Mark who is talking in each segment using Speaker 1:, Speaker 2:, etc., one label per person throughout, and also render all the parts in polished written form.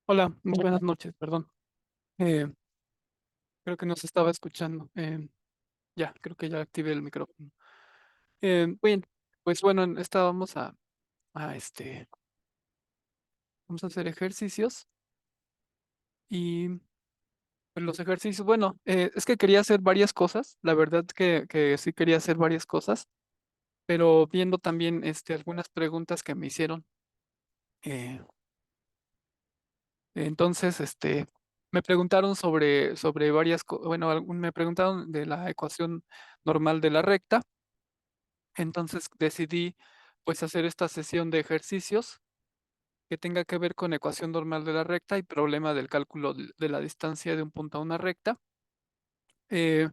Speaker 1: Hola, muy buenas noches, perdón. Eh, Creo que no se estaba escuchando. Ya, creo que ya activé el micrófono. Bien, pues bueno, estábamos vamos a hacer ejercicios y pues, los ejercicios, bueno, es que quería hacer varias cosas, la verdad que sí quería hacer varias cosas, pero viendo también algunas preguntas que me hicieron, eh, entonces, me preguntaron sobre varias cosas, bueno, me preguntaron de la ecuación normal de la recta. Entonces decidí pues hacer esta sesión de ejercicios que tenga que ver con ecuación normal de la recta y problema del cálculo de la distancia de un punto a una recta. Eh,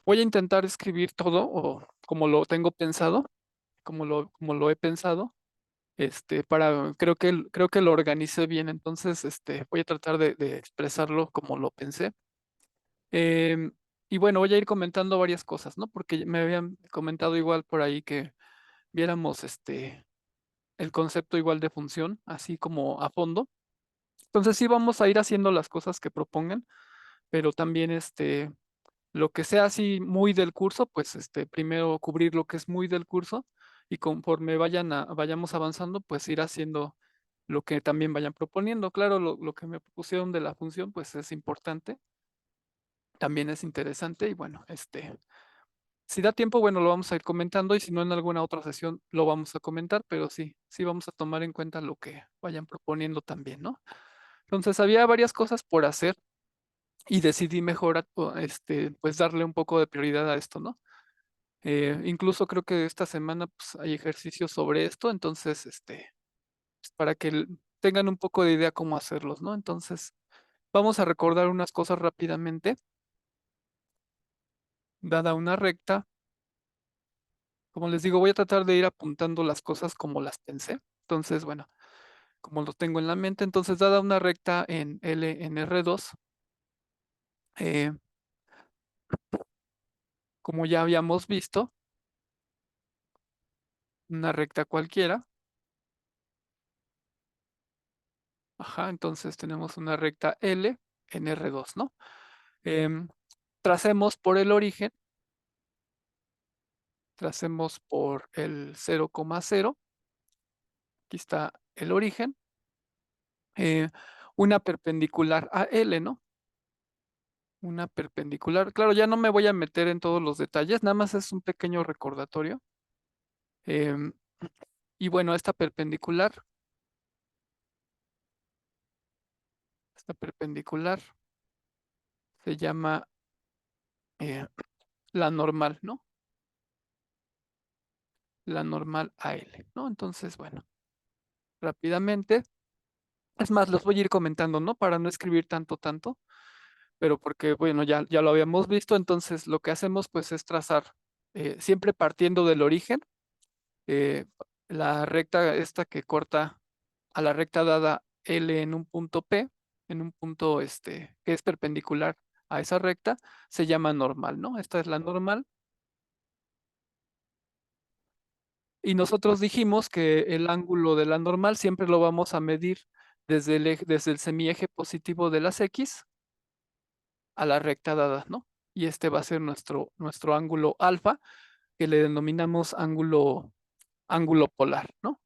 Speaker 1: Voy a intentar escribir todo o como lo tengo pensado, como lo he pensado, creo que lo organicé bien, entonces voy a tratar de expresarlo como lo pensé. Em, y bueno, voy a ir comentando varias cosas, ¿no? Porque me habían comentado igual por ahí que viéramos el concepto igual de función, así como a fondo. Entonces sí vamos a ir haciendo las cosas que propongan, pero también lo que sea así muy del curso, pues primero cubrir lo que es muy del curso y conforme vayamos avanzando, pues ir haciendo lo que también vayan proponiendo. Claro, lo que me propusieron de la función, pues es importante, también es interesante y bueno, si da tiempo, bueno, lo vamos a ir comentando y si no en alguna otra sesión lo vamos a comentar, pero sí, sí vamos a tomar en cuenta lo que vayan proponiendo también, ¿no? Entonces había varias cosas por hacer y decidí mejor, pues darle un poco de prioridad a esto, ¿no? Incluso creo que esta semana pues, hay ejercicios sobre esto, entonces, pues, para que tengan un poco de idea cómo hacerlos, ¿no? Entonces, vamos a recordar unas cosas rápidamente. Dada una recta, como les digo, voy a tratar de ir apuntando las cosas como las pensé. Entonces, bueno, como lo tengo en la mente, entonces dada una recta en L en R2, eh, como ya habíamos visto, una recta cualquiera, ajá, entonces tenemos una recta L en R2, ¿no? Em, Tracemos por el origen, tracemos por el 0,0, aquí está el origen, eh, una perpendicular a L, ¿no? Una perpendicular. Claro, ya no me voy a meter en todos los detalles, nada más es un pequeño recordatorio. Em, y bueno, esta perpendicular se llama eh, la normal, ¿no? La normal a L, ¿no? Entonces, bueno, rápidamente. Es más, los voy a ir comentando, ¿no? Para no escribir tanto, pero porque, bueno, ya lo habíamos visto, entonces lo que hacemos pues es trazar, siempre partiendo del origen, eh, la recta esta que corta a la recta dada L en un punto P, en un punto que es perpendicular a esa recta, se llama normal, ¿no? Esta es la normal. Y nosotros dijimos que el ángulo de la normal siempre lo vamos a medir desde el semieje positivo de las X a la recta dada, ¿no? Y este va a ser nuestro ángulo alfa, que le denominamos ángulo polar, ¿no?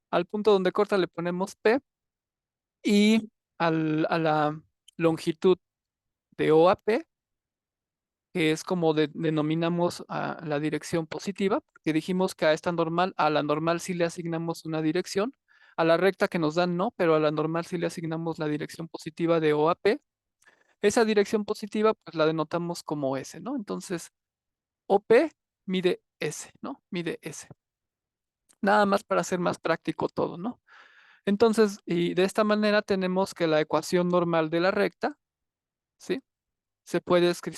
Speaker 1: Al punto donde corta le ponemos P y a la longitud de O a P, que es como denominamos a la dirección positiva, porque dijimos que a la normal sí le asignamos una dirección, a la recta que nos dan no, pero a la normal sí le asignamos la dirección positiva de O a P. Esa dirección positiva pues la denotamos como S, ¿no? Entonces, OP mide S, ¿no? Mide S. Nada más para hacer más práctico todo, ¿no? Entonces, y de esta manera tenemos que la ecuación normal de la recta, ¿sí? Se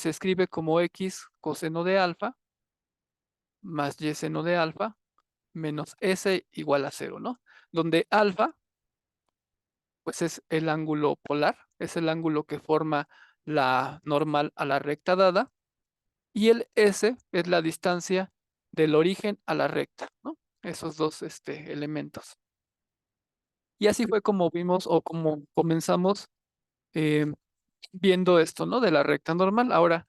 Speaker 1: escribe como X coseno de alfa más Y seno de alfa menos S igual a cero, ¿no? Donde alfa, pues es el ángulo polar, es el ángulo que forma la normal a la recta dada, y el S es la distancia del origen a la recta, ¿no? Esos dos elementos. Y así fue como vimos o como comenzamos eh, viendo esto, ¿no? De la recta normal. Ahora,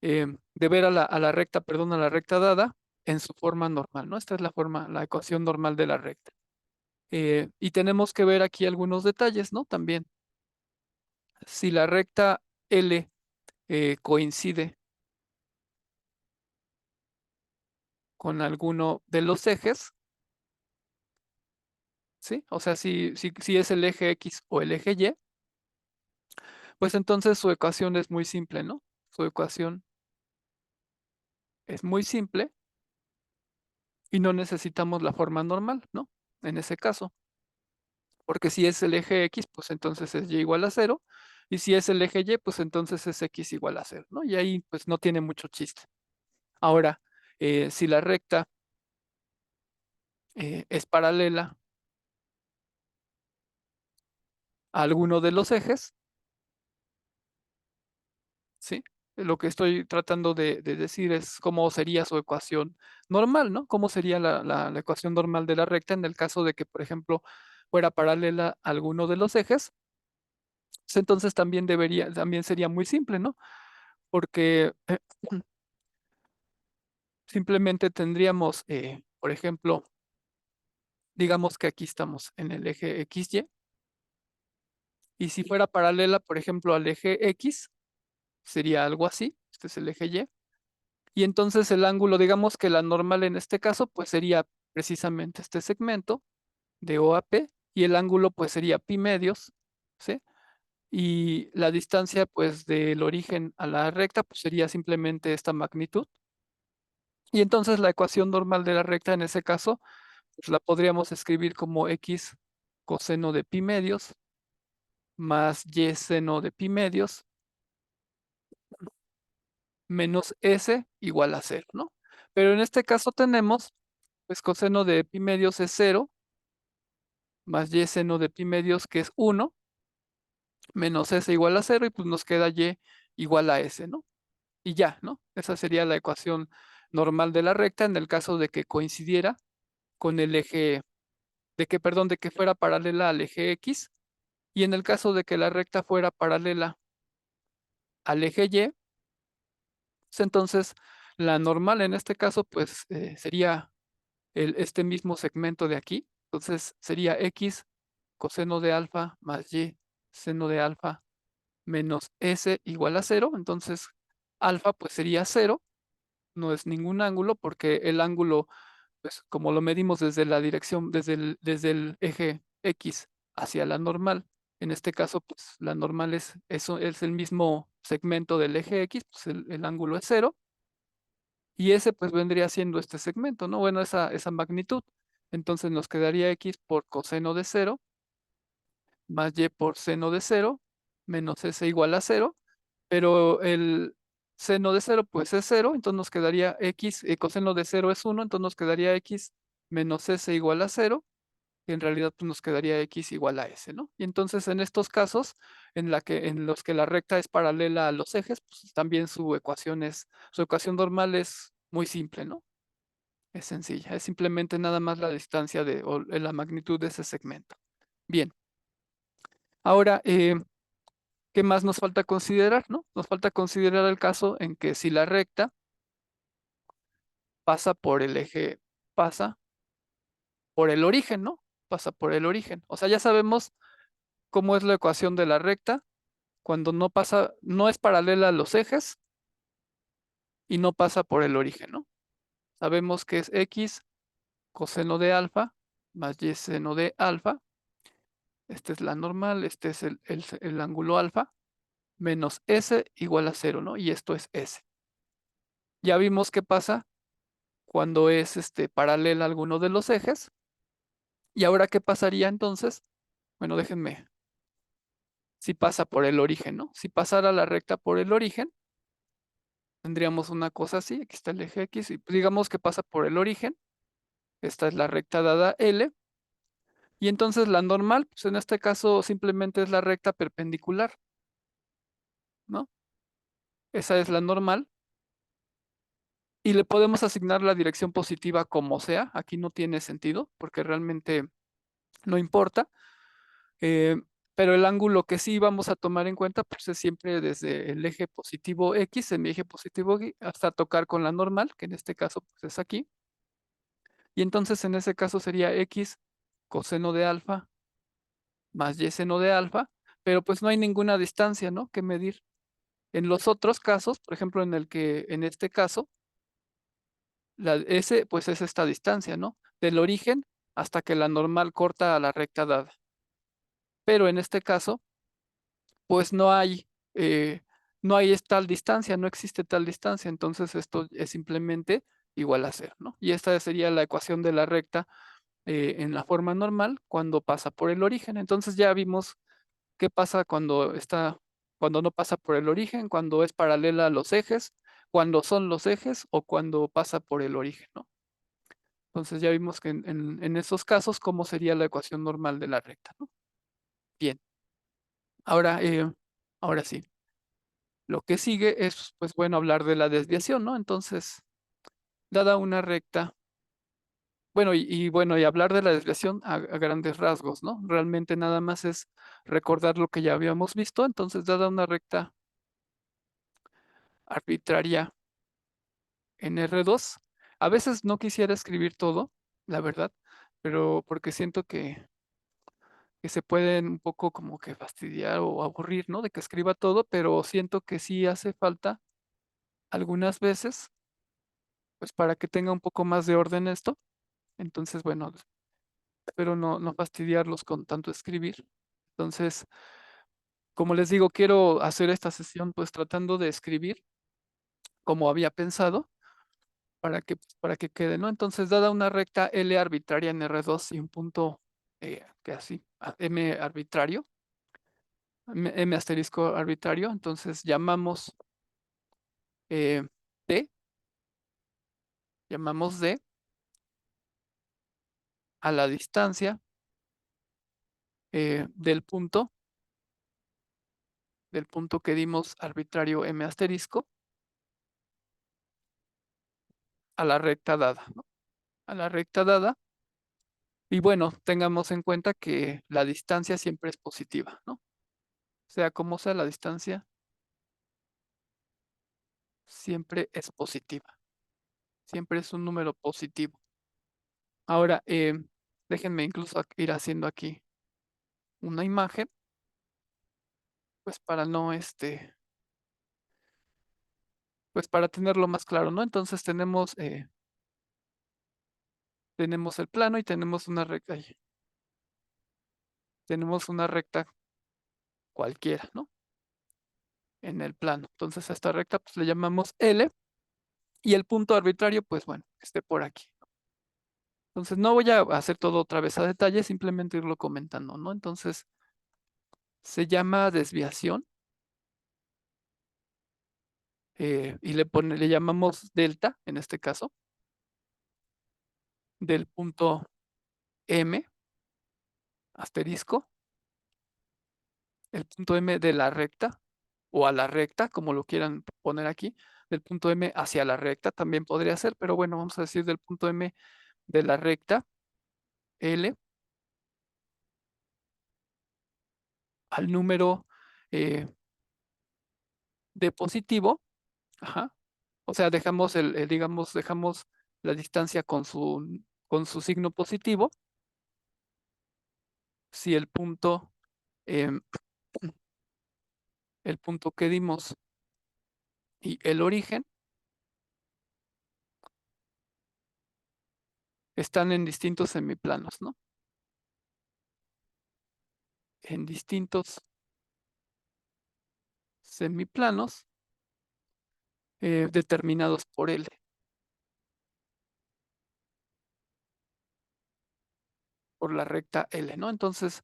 Speaker 1: de ver a la recta, perdón, a la recta dada en su forma normal, ¿no? Esta es la forma, la ecuación normal de la recta. Y tenemos que ver aquí algunos detalles, ¿no? También, si la recta L coincide con alguno de los ejes, ¿sí? O sea, si es el eje X o el eje Y, pues entonces su ecuación es muy simple, ¿no? Su ecuación es muy simple y no necesitamos la forma normal, ¿no? En ese caso, porque si es el eje X, pues entonces es Y igual a cero, y si es el eje Y, pues entonces es X igual a cero, ¿no? Y ahí pues no tiene mucho chiste. Ahora, si la recta es paralela a alguno de los ejes, ¿sí? Lo que estoy tratando de decir es cómo sería su ecuación normal, ¿no? ¿Cómo sería la ecuación normal de la recta en el caso de que, por ejemplo, fuera paralela a alguno de los ejes? Pues entonces también sería muy simple, ¿no? Porque simplemente tendríamos, por ejemplo, digamos que aquí estamos en el eje XY, y si fuera paralela, por ejemplo, al eje X, sería algo así, este es el eje Y, y entonces el ángulo, digamos que la normal en este caso, pues sería precisamente este segmento de O a P, y el ángulo pues sería pi medios, ¿sí? Y la distancia pues del origen a la recta pues sería simplemente esta magnitud. Y entonces la ecuación normal de la recta en ese caso pues la podríamos escribir como X coseno de pi medios más Y seno de pi medios menos S igual a cero, ¿no? Pero en este caso tenemos, pues coseno de pi medios es cero, más Y seno de pi medios que es uno, menos S igual a cero, y pues nos queda Y igual a S, ¿no? Y ya, ¿no? Esa sería la ecuación normal de la recta en el caso de que coincidiera con el eje, perdón, de que fuera paralela al eje X, y en el caso de que la recta fuera paralela al eje Y, pues entonces la normal en este caso, pues sería este mismo segmento de aquí. Entonces sería X coseno de alfa más Y seno de alfa menos S igual a cero. Entonces alfa pues sería cero, no es ningún ángulo porque el ángulo, pues como lo medimos desde la dirección, desde el eje X hacia la normal, en este caso pues la normal es el mismo segmento del eje X, pues el ángulo es cero. Y ese pues vendría siendo este segmento, ¿no? Bueno, esa magnitud. Entonces nos quedaría X por coseno de cero más Y por seno de cero menos S igual a cero, pero el seno de cero pues es cero, entonces nos quedaría X, coseno de cero es uno, entonces nos quedaría X menos S igual a cero, y en realidad pues nos quedaría X igual a S, ¿no? Y entonces en estos casos en los que la recta es paralela a los ejes, pues también su ecuación normal es muy simple, ¿no? Es sencilla, es simplemente nada más la distancia o la magnitud de ese segmento. Bien, ahora, ¿qué más nos falta considerar, no? Nos falta considerar el caso en que si la recta pasa por el eje, pasa por el origen, ¿no? Pasa por el origen. O sea, ya sabemos cómo es la ecuación de la recta cuando no pasa, no es paralela a los ejes y no pasa por el origen, ¿no? Sabemos que es X coseno de alfa más Y seno de alfa. Esta es la normal, este es el ángulo alfa, menos S igual a cero, ¿no? Y esto es S. Ya vimos qué pasa cuando es paralela a alguno de los ejes. ¿Y ahora qué pasaría entonces? Bueno, déjenme, si pasa por el origen, ¿no? Si pasara la recta por el origen, tendríamos una cosa así, aquí está el eje X, y pues digamos que pasa por el origen, esta es la recta dada L, y entonces la normal, pues en este caso simplemente es la recta perpendicular, ¿no? Esa es la normal, y le podemos asignar la dirección positiva como sea, aquí no tiene sentido, porque realmente no importa. eh, pero el ángulo que sí vamos a tomar en cuenta, pues es siempre desde el eje positivo X, en mi eje positivo Y, hasta tocar con la normal, que en este caso pues es aquí. Y entonces en ese caso sería X coseno de alfa más Y seno de alfa, pero pues no hay ninguna distancia, ¿no?, que medir. En los otros casos, por ejemplo, en este caso, la S, pues es esta distancia, ¿no? Del origen hasta que la normal corta a la recta dada. Pero en este caso, pues eh, no hay tal distancia, no existe tal distancia, entonces esto es simplemente igual a cero, ¿no? Y esta sería la ecuación de la recta en la forma normal cuando pasa por el origen. Entonces ya vimos qué pasa cuando no pasa por el origen, cuando es paralela a los ejes, cuando son los ejes o cuando pasa por el origen, ¿no? Entonces ya vimos que en esos casos, cómo sería la ecuación normal de la recta, ¿no? Bien, ahora, ahora sí, lo que sigue es, pues bueno, hablar de la desviación, ¿no? Entonces, dada una recta, bueno, bueno, y hablar de la desviación a grandes rasgos, ¿no? Realmente nada más es recordar lo que ya habíamos visto. Entonces, dada una recta arbitraria en R2. A veces no quisiera escribir todo, la verdad, pero porque siento que se pueden un poco como que fastidiar o aburrir, ¿no? De que escriba todo, pero siento que sí hace falta algunas veces, pues para que tenga un poco más de orden esto. Entonces, bueno, espero no fastidiarlos con tanto escribir. Entonces, como les digo, quiero hacer esta sesión pues tratando de escribir como había pensado para que quede, ¿no? Entonces, dada una recta L arbitraria en R2 y un punto que así, M arbitrario, M asterisco arbitrario, entonces eh, D, llamamos D a la distancia del punto que dimos arbitrario M asterisco a la recta dada, ¿no? A la recta dada. Y bueno, tengamos en cuenta que la distancia siempre es positiva, ¿no? Sea como sea, la distancia siempre es positiva. Siempre es un número positivo. Ahora, déjenme incluso ir haciendo aquí una imagen, pues para no, pues para tenerlo más claro, ¿no? Entonces tenemos el plano y tenemos una recta, tenemos una recta cualquiera, ¿no? En el plano. Entonces a esta recta pues le llamamos L y el punto arbitrario, pues bueno, que esté por aquí. Entonces no voy a hacer todo otra vez a detalle, simplemente irlo comentando, ¿no? Entonces se llama desviación y le llamamos delta, en este caso, del punto M asterisco, el punto M de la recta o a la recta, como lo quieran poner aquí, del punto M hacia la recta también podría ser, pero bueno, vamos a decir del punto M de la recta L al número eh, de positivo, ajá, o sea, digamos, dejamos la distancia con su signo positivo, si em, el punto que dimos y el origen están en distintos semiplanos, ¿no? En distintos semiplanos determinados por L, por la recta L, ¿no? Entonces,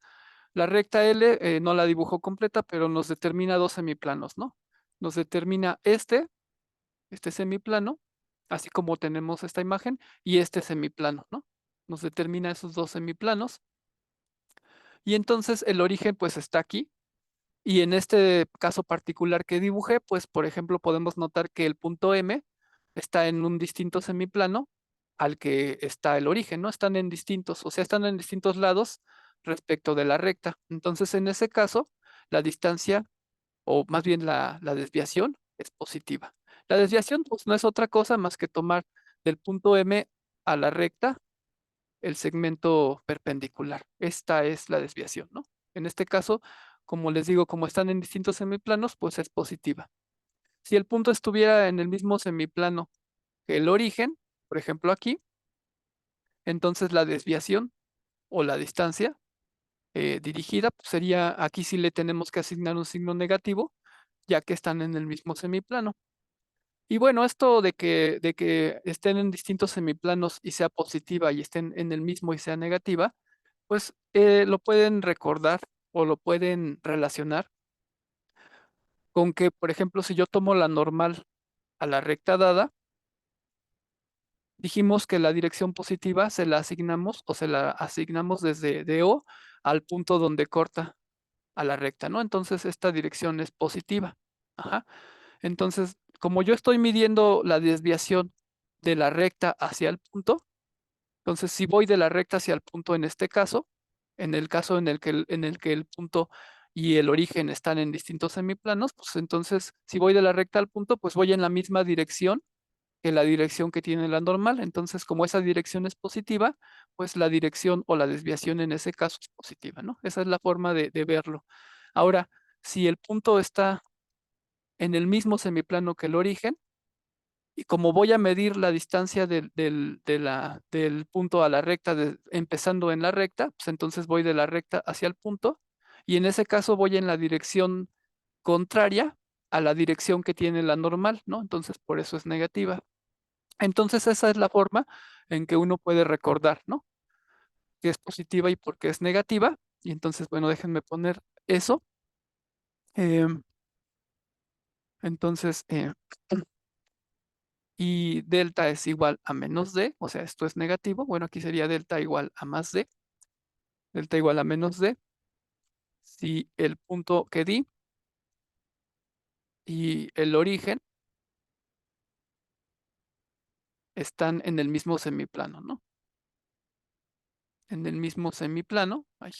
Speaker 1: la recta L no la dibujo completa, pero nos determina dos semiplanos, ¿no? Nos determina este semiplano, así como tenemos esta imagen, y este semiplano, ¿no? Nos determina esos dos semiplanos. Y entonces el origen pues está aquí. Y en este caso particular que dibujé, pues por ejemplo podemos notar que el punto M está en un distinto semiplano al que está el origen, ¿no? Están en distintos, o sea, están en distintos lados respecto de la recta. Entonces, en ese caso, la distancia, o más bien la desviación, es positiva. La desviación, pues, no es otra cosa más que tomar del punto M a la recta el segmento perpendicular. Esta es la desviación, ¿no? En este caso, como les digo, como están en distintos semiplanos, pues es positiva. Si el punto estuviera en el mismo semiplano que el origen, por ejemplo aquí, entonces la desviación o la distancia dirigida pues sería, aquí sí le tenemos que asignar un signo negativo, ya que están en el mismo semiplano. Y bueno, esto de que estén en distintos semiplanos y sea positiva y estén en el mismo y sea negativa, pues lo pueden recordar o lo pueden relacionar con que, por ejemplo, si yo tomo la normal a la recta dada, dijimos que la dirección positiva se la asignamos o se la asignamos desde de O al punto donde corta a la recta, ¿no? Entonces esta dirección es positiva. Ajá. Entonces, como yo estoy midiendo la desviación de la recta hacia el punto, entonces si voy de la recta hacia el punto en este caso, en el caso en el que el punto y el origen están en distintos semiplanos, pues entonces si voy de la recta al punto, pues voy en la misma dirección que la dirección que tiene la normal. Entonces, como esa dirección es positiva, pues la dirección o la desviación en ese caso es positiva, ¿no? Esa es la forma de verlo. Ahora, si el punto está en el mismo semiplano que el origen, y como voy a medir la distancia del punto a la recta, empezando en la recta, pues entonces voy de la recta hacia el punto, y en ese caso voy en la dirección contraria a la dirección que tiene la normal, ¿no? Entonces, por eso es negativa. Entonces, esa es la forma en que uno puede recordar, ¿no? Que es positiva y por qué es negativa. Y entonces, bueno, déjenme poner eso. Em, entonces, y delta es igual a menos D, o sea, esto es negativo. Bueno, aquí sería delta igual a más D, delta igual a menos D. Si el punto que di y el origen están en el mismo semiplano, ¿no? En el mismo semiplano, ay,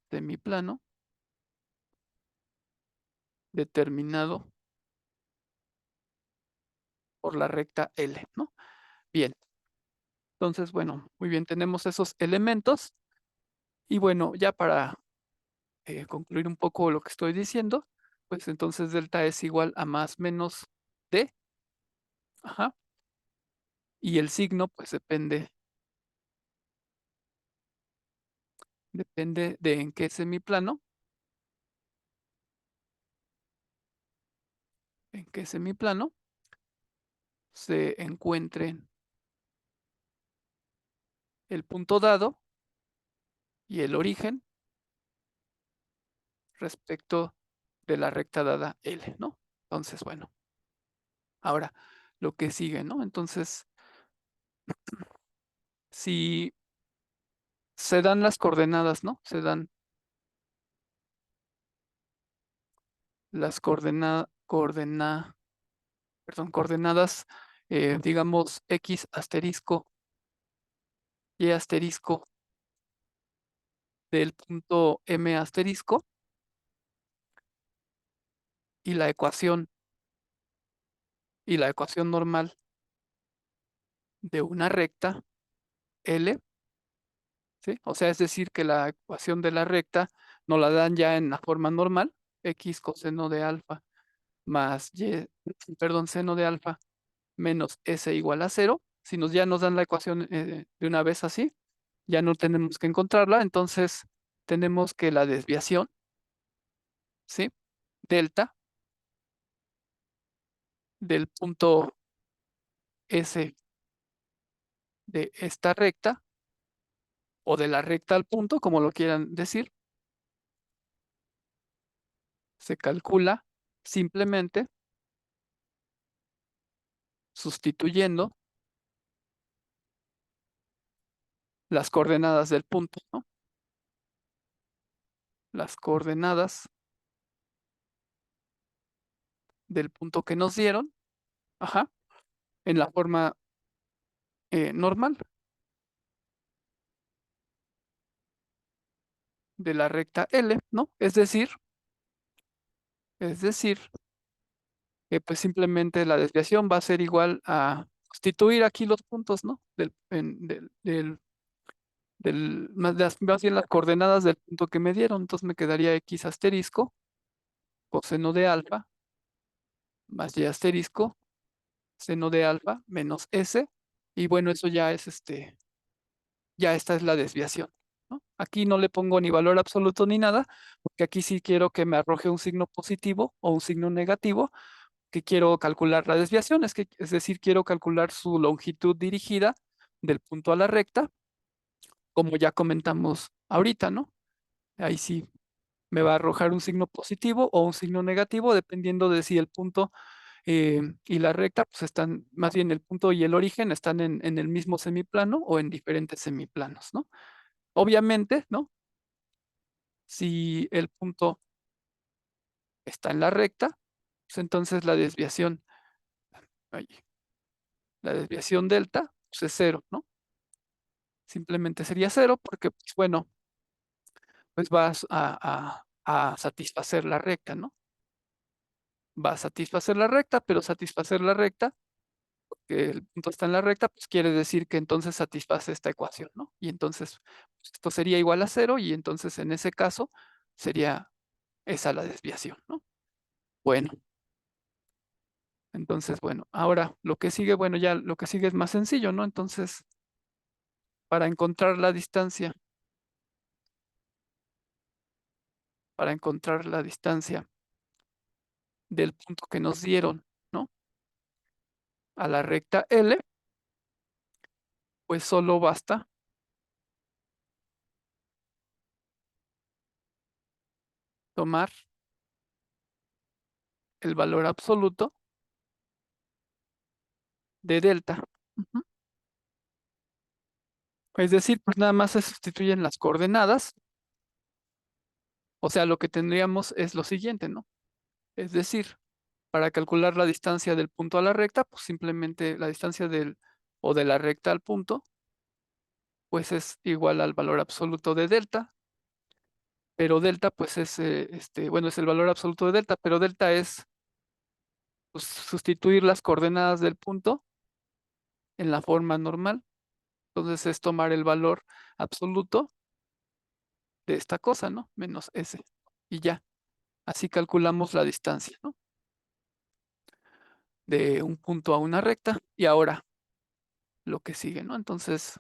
Speaker 1: semiplano determinado por la recta L, ¿no? Bien, entonces, bueno, muy bien, tenemos esos elementos. Y bueno, ya para concluir un poco lo que estoy diciendo, pues entonces delta es igual a más menos D, ajá, y el signo pues depende de en qué semiplano se encuentre el punto dado y el origen respecto de la recta dada L, ¿no? Entonces, bueno, ahora lo que sigue, ¿no? Entonces, si se dan las coordenadas, ¿no? Se dan las coordenadas, digamos, X asterisco, Y asterisco del punto M asterisco y la ecuación normal de una recta L, ¿sí? O sea, es decir, que la ecuación de la recta nos la dan ya en la forma normal, X coseno de alfa más Y, perdón, seno de alfa menos S igual a cero. Si ya nos dan la ecuación de una vez así, ya no tenemos que encontrarla, entonces tenemos que la desviación, ¿sí? Delta del punto S de esta recta o de la recta al punto, como lo quieran decir, se calcula simplemente sustituyendo las coordenadas del punto, ¿no? Las coordenadas del punto que nos dieron ajá, en la forma normal de la recta L, ¿no? Es decir, que pues simplemente la desviación va a ser igual a sustituir aquí los puntos, ¿no? Más bien las coordenadas del punto que me dieron. Entonces me quedaría X asterisco, coseno de alfa, más Y asterisco, seno de alfa, menos S. Y bueno, eso ya es ya esta es la desviación, ¿no? Aquí no le pongo ni valor absoluto ni nada, porque aquí sí quiero que me arroje un signo positivo o un signo negativo, que quiero calcular la desviación, es decir, quiero calcular su longitud dirigida del punto a la recta, como ya comentamos ahorita, ¿no? Ahí sí me va a arrojar un signo positivo o un signo negativo, dependiendo de si el punto y la recta, pues están, más bien el punto y el origen están en el mismo semiplano o en diferentes semiplanos, ¿no? Obviamente, ¿no? Si el punto está en la recta, pues entonces ay, la desviación delta, pues es cero, ¿no? Simplemente sería cero porque, pues bueno, pues vas a satisfacer la recta, ¿no? Va a satisfacer la recta, pero satisfacer la recta, que el punto está en la recta, pues quiere decir que entonces satisface esta ecuación, ¿no? Y entonces pues, esto sería igual a cero y entonces en ese caso sería esa la desviación, ¿no? Bueno, entonces, bueno, ahora lo que sigue, bueno, ya lo que sigue es más sencillo, ¿no? Entonces, para encontrar la distancia, para encontrar la distancia del punto que nos dieron, ¿no? A la recta L, pues solo basta tomar el valor absoluto de delta. Ujú. Es decir, pues nada más se sustituyen las coordenadas, o sea, lo que tendríamos es lo siguiente, ¿no? Es decir, para calcular la distancia del punto a la recta, pues simplemente la distancia o de la recta al punto, pues es igual al valor absoluto de delta, pero delta pues es, bueno, es el valor absoluto de delta, pero delta es pues, sustituir las coordenadas del punto en la forma normal. Entonces es tomar el valor absoluto de esta cosa, ¿no? Menos S. Y ya, así calculamos la distancia, ¿no? De un punto a una recta. Y ahora lo que sigue, ¿no? Entonces,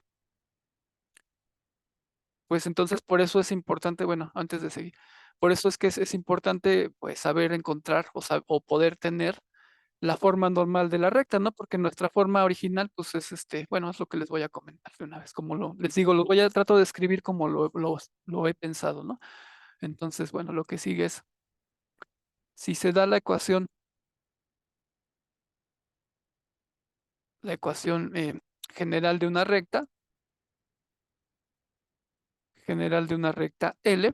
Speaker 1: pues entonces por eso es importante, bueno, antes de seguir, por eso es que es importante pues saber encontrar o poder tener la forma normal de la recta, ¿no? Porque nuestra forma original, pues es bueno, es lo que les voy a comentar de una vez, les digo, trato de escribir como lo he pensado, ¿no? Entonces, bueno, lo que sigue es, si se da la ecuación general de una recta L,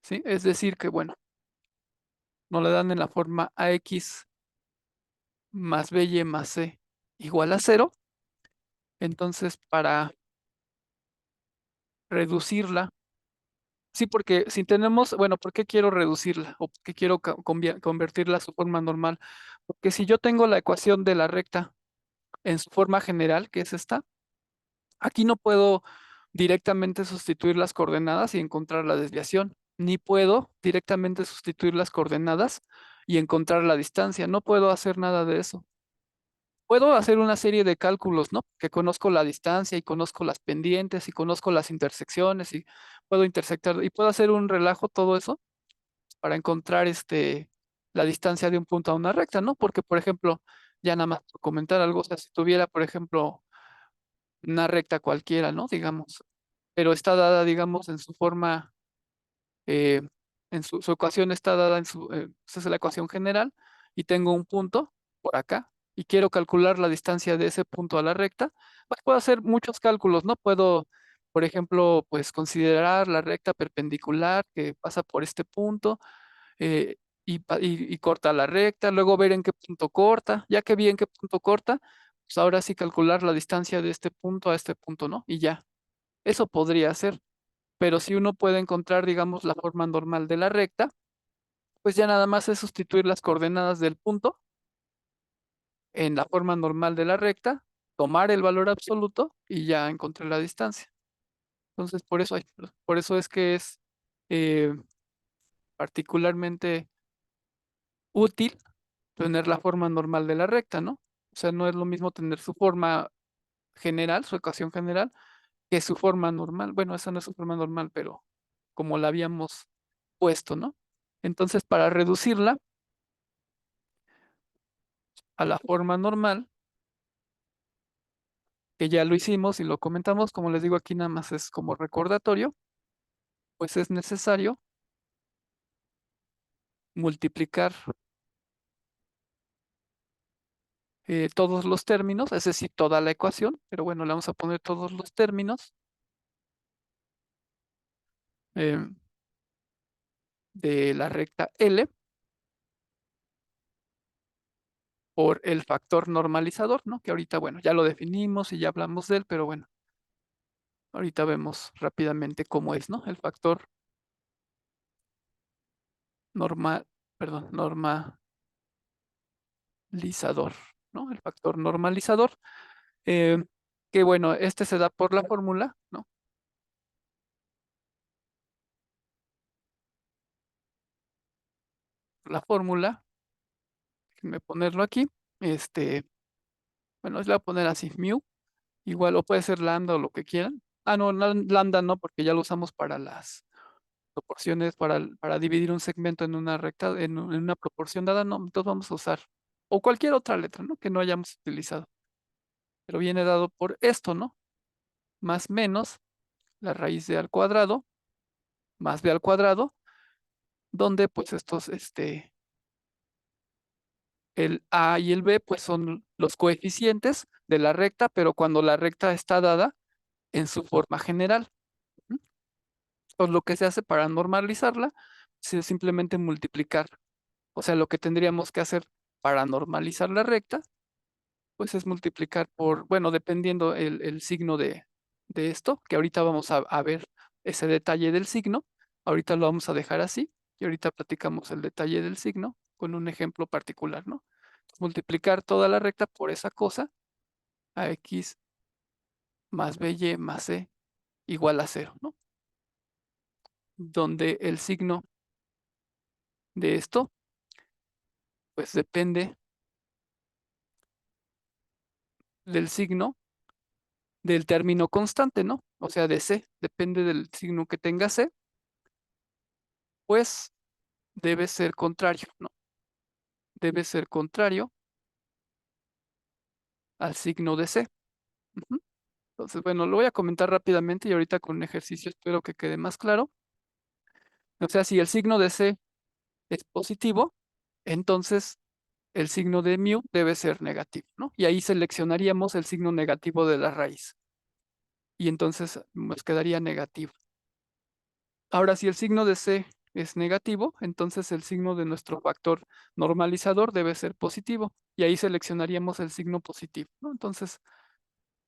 Speaker 1: ¿sí? Es decir que, bueno, nos la dan en la forma AX más BY más C igual a cero. Entonces, para reducirla, sí, porque si tenemos, bueno, ¿por qué quiero reducirla? ¿O por qué quiero convertirla a su forma normal? Porque si yo tengo la ecuación de la recta en su forma general, que es esta, aquí no puedo directamente sustituir las coordenadas y encontrar la desviación, ni puedo directamente sustituir las coordenadas y encontrar la distancia. No puedo hacer nada de eso. Puedo hacer una serie de cálculos, ¿no? Que conozco la distancia y conozco las pendientes y conozco las intersecciones y puedo intersectar y puedo hacer un relajo todo eso para encontrar la distancia de un punto a una recta, ¿no? Porque, por ejemplo, ya nada más por comentar algo, o sea, si tuviera, por ejemplo, una recta cualquiera, ¿no? Digamos, pero está dada, digamos, en su forma, eh, su ecuación está dada esa es la ecuación general, y tengo un punto por acá, y quiero calcular la distancia de ese punto a la recta, pues puedo hacer muchos cálculos, ¿no? Puedo, por ejemplo, pues considerar la recta perpendicular que pasa por este punto, y corta la recta, luego ver en qué punto corta, ya que vi en qué punto corta, pues ahora sí calcular la distancia de este punto a este punto, ¿no? Y ya, eso podría ser, pero si uno puede encontrar, digamos, la forma normal de la recta, pues ya nada más es sustituir las coordenadas del punto en la forma normal de la recta, tomar el valor absoluto y ya encontré la distancia. Entonces, por eso es que es eh, particularmente útil tener la forma normal de la recta, ¿no? O sea, no es lo mismo tener su forma general, su ecuación general, que su forma normal. Bueno, esa no es su forma normal, pero como la habíamos puesto, ¿no? Entonces, para reducirla a la forma normal, que ya lo hicimos y lo comentamos, como les digo aquí nada más es como recordatorio, pues es necesario multiplicar todos los términos, es decir, toda la ecuación, pero bueno, le vamos a poner todos los términos eh, de la recta L por el factor normalizador, ¿no? Que ahorita, bueno, ya lo definimos y ya hablamos de él, pero bueno, ahorita vemos rápidamente cómo es, ¿no? El factor normal, perdón, normalizador, ¿no? El factor normalizador, eh, que bueno, este se da por la fórmula, ¿no? La fórmula, déjenme ponerlo aquí, este, bueno, le voy a poner así, mu, igual, o puede ser lambda o lo que quieran. Ah, no, lambda no, porque ya lo usamos para las proporciones, para dividir un segmento en una recta, en una proporción dada, no, entonces vamos a usar, o cualquier otra letra, ¿no? Que no hayamos utilizado, pero viene dado por esto, ¿no? Más menos la raíz de al cuadrado, más b al cuadrado, donde pues estos, el a y el b, pues son los coeficientes de la recta, pero cuando la recta está dada en su forma general. ¿M? Entonces, lo que se hace para normalizarla es simplemente multiplicar. O sea, lo que tendríamos que hacer para normalizar la recta, pues es multiplicar por, bueno, dependiendo el signo de esto, que ahorita vamos a ver ese detalle del signo. Ahorita lo vamos a dejar así y ahorita platicamos el detalle del signo con un ejemplo particular, ¿no? Multiplicar toda la recta por esa cosa, a x más by más c igual a cero, ¿no? Donde el signo de esto, pues depende del signo del término constante, ¿no? O sea, de c, depende del signo que tenga c, pues debe ser contrario, ¿no? Debe ser contrario al signo de c. Ujú. Entonces, bueno, lo voy a comentar rápidamente y ahorita con un ejercicio espero que quede más claro. O sea, si el signo de c es positivo, entonces el signo de mu debe ser negativo, ¿no? Y ahí seleccionaríamos el signo negativo de la raíz. Y entonces nos quedaría negativo. Ahora, si el signo de C es negativo, entonces el signo de nuestro factor normalizador debe ser positivo. Y ahí seleccionaríamos el signo positivo, ¿no? Entonces,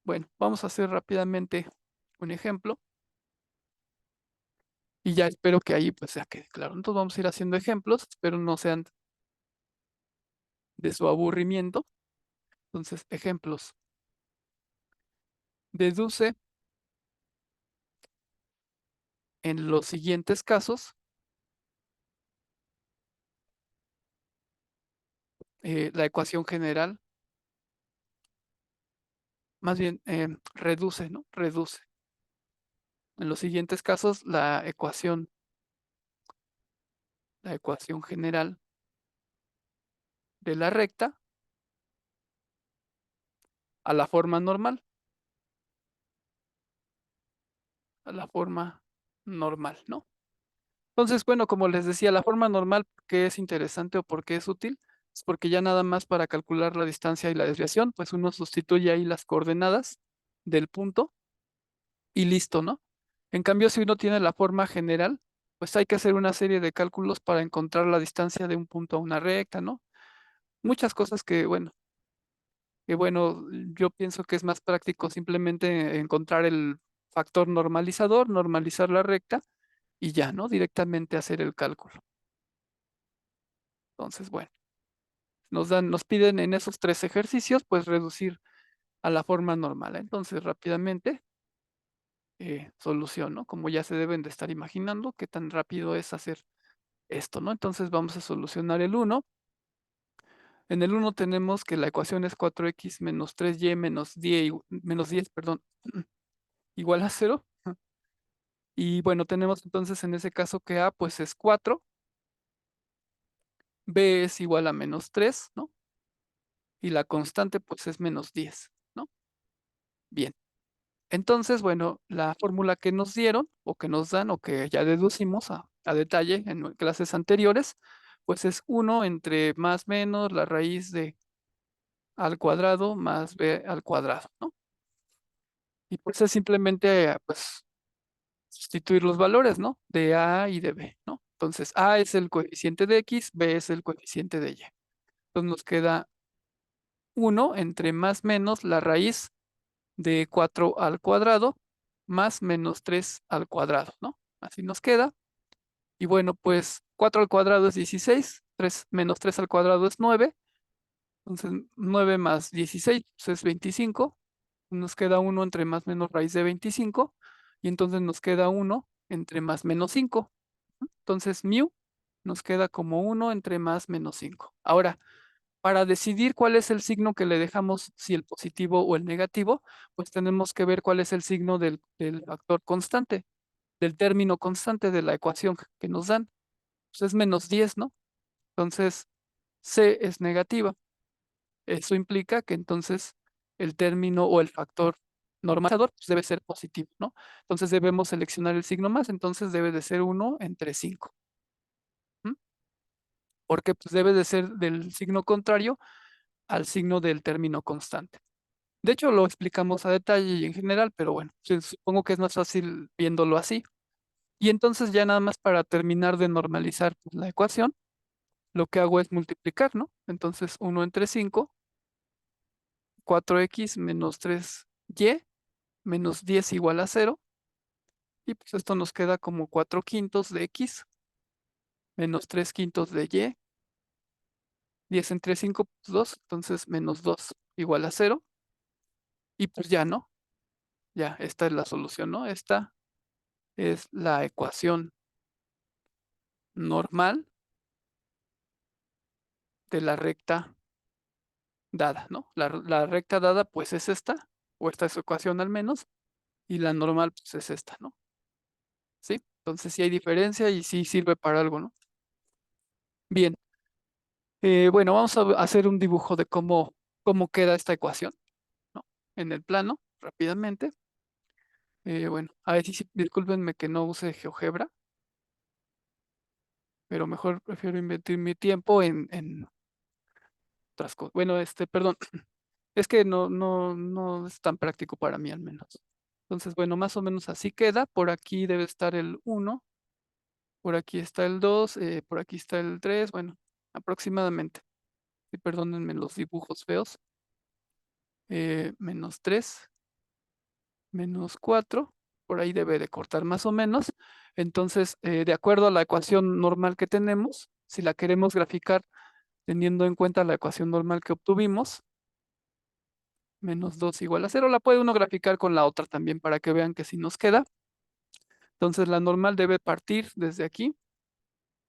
Speaker 1: bueno, vamos a hacer rápidamente un ejemplo. Y ya espero que ahí pues ya quede claro. Entonces vamos a ir haciendo ejemplos, espero no sean de su aburrimiento. Entonces, ejemplos. Deduce en los siguientes casos la ecuación general, más bien reduce, ¿no? Reduce. En los siguientes casos la ecuación general de la recta a la forma normal, a la forma normal, ¿no? Entonces, bueno, como les decía, la forma normal, ¿por qué es interesante o por qué es útil? Es porque ya nada más para calcular la distancia y la desviación, pues uno sustituye ahí las coordenadas del punto y listo, ¿no? En cambio, si uno tiene la forma general, pues hay que hacer una serie de cálculos para encontrar la distancia de un punto a una recta, ¿no? Muchas cosas que bueno, yo pienso que es más práctico simplemente encontrar el factor normalizador, normalizar la recta y ya, ¿no? Directamente hacer el cálculo. Entonces, bueno, nos piden en esos 3 ejercicios, pues reducir a la forma normal. Entonces, rápidamente, solución, ¿no? Como ya se deben de estar imaginando, qué tan rápido es hacer esto, ¿no? Entonces, vamos a solucionar el 1. En el 1 tenemos que la ecuación es 4x menos 3y menos 10, perdón, igual a 0. Y bueno, tenemos entonces en ese caso que a pues es 4, b es igual a -3, ¿no? Y la constante pues es -10, ¿no? Bien. Entonces, bueno, la fórmula que nos dieron o que nos dan o que ya deducimos a detalle en clases anteriores, pues es 1 entre más menos la raíz de al cuadrado más b al cuadrado, ¿no? Y pues es simplemente, pues, sustituir los valores, ¿no? De a y de b, ¿no? Entonces, a es el coeficiente de x, b es el coeficiente de y. Entonces nos queda 1 entre más menos la raíz de 4 al cuadrado más -3 al cuadrado, ¿no? Así nos queda. Y bueno, pues 4 al cuadrado es 16, -3 al cuadrado es 9. Entonces 9 más 16 pues es 25. Nos queda 1 entre más menos raíz de 25. Y entonces nos queda 1 entre más menos 5. Entonces mu nos queda como 1 entre más menos 5. Ahora, para decidir cuál es el signo que le dejamos, si el positivo o el negativo, pues tenemos que ver cuál es el signo del factor constante, del término constante de la ecuación que nos dan. Pues es -10, ¿no? Entonces, C es negativa. Eso implica que entonces el término o el factor normalizador pues, debe ser positivo, ¿no? Entonces debemos seleccionar el signo más, entonces debe de ser 1 entre 5. Porque pues debe de ser del signo contrario al signo del término constante. De hecho, lo explicamos a detalle y en general, pero bueno, supongo que es más fácil viéndolo así. Y entonces ya nada más para terminar de normalizar pues, la ecuación, lo que hago es multiplicar, ¿no? Entonces 1 entre 5, 4x menos 3y menos 10 igual a 0. Y pues esto nos queda como 4 quintos de x menos 3 quintos de y. 10 entre 5, pues 2, entonces -2 igual a 0. Y pues ya, ¿no? Ya, esta es la solución, ¿no? Esta es la ecuación normal de la recta dada, ¿no? La recta dada pues es esta, o esta es su ecuación al menos, y la normal pues es esta, ¿no? ¿Sí? Entonces sí hay diferencia y sí sirve para algo, ¿no? Bien, bueno, vamos a hacer un dibujo de cómo queda esta ecuación, ¿no? En el plano, rápidamente. Bueno, a ver, sí, discúlpenme que no use GeoGebra, pero mejor prefiero invertir mi tiempo en otras cosas. Bueno, perdón, es que no es tan práctico para mí al menos. Entonces, bueno, más o menos así queda. Por aquí debe estar el 1, por aquí está el 2, por aquí está el 3, bueno, aproximadamente. Y perdónenme los dibujos feos. -3, -4, por ahí debe de cortar más o menos. Entonces, de acuerdo a la ecuación normal que tenemos, si la queremos graficar teniendo en cuenta la ecuación normal que obtuvimos, -2 igual a 0, la puede uno graficar con la otra también para que vean que sí nos queda. Entonces la normal debe partir desde aquí,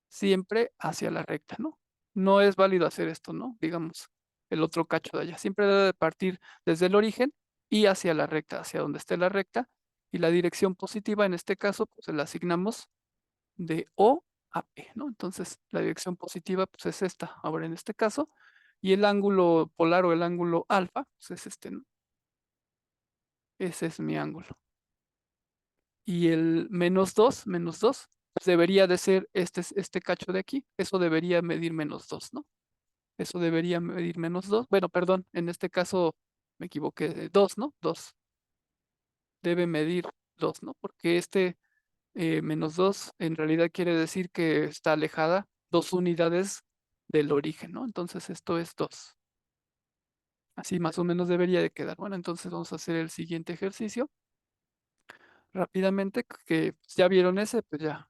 Speaker 1: siempre hacia la recta, ¿no? No es válido hacer esto, ¿no? Digamos, el otro cacho de allá. Siempre debe de partir desde el origen y hacia la recta, hacia donde esté la recta. Y la dirección positiva, en este caso, pues se la asignamos de O a P, ¿no? Entonces la dirección positiva, pues es esta, ahora en este caso. Y el ángulo polar o el ángulo alfa, pues es este, ¿no? Ese es mi ángulo. Y el -2, pues debería de ser este cacho de aquí. Eso debería medir -2, ¿no? Eso debería medir -2. Bueno, perdón, en este caso me equivoqué de 2, ¿no? 2. Debe medir 2, ¿no? Porque menos 2 en realidad quiere decir que está alejada 2 unidades del origen, ¿no? Entonces esto es 2. Así más o menos debería de quedar. Bueno, entonces vamos a hacer el siguiente ejercicio rápidamente, que pues, ya vieron ese, pues ya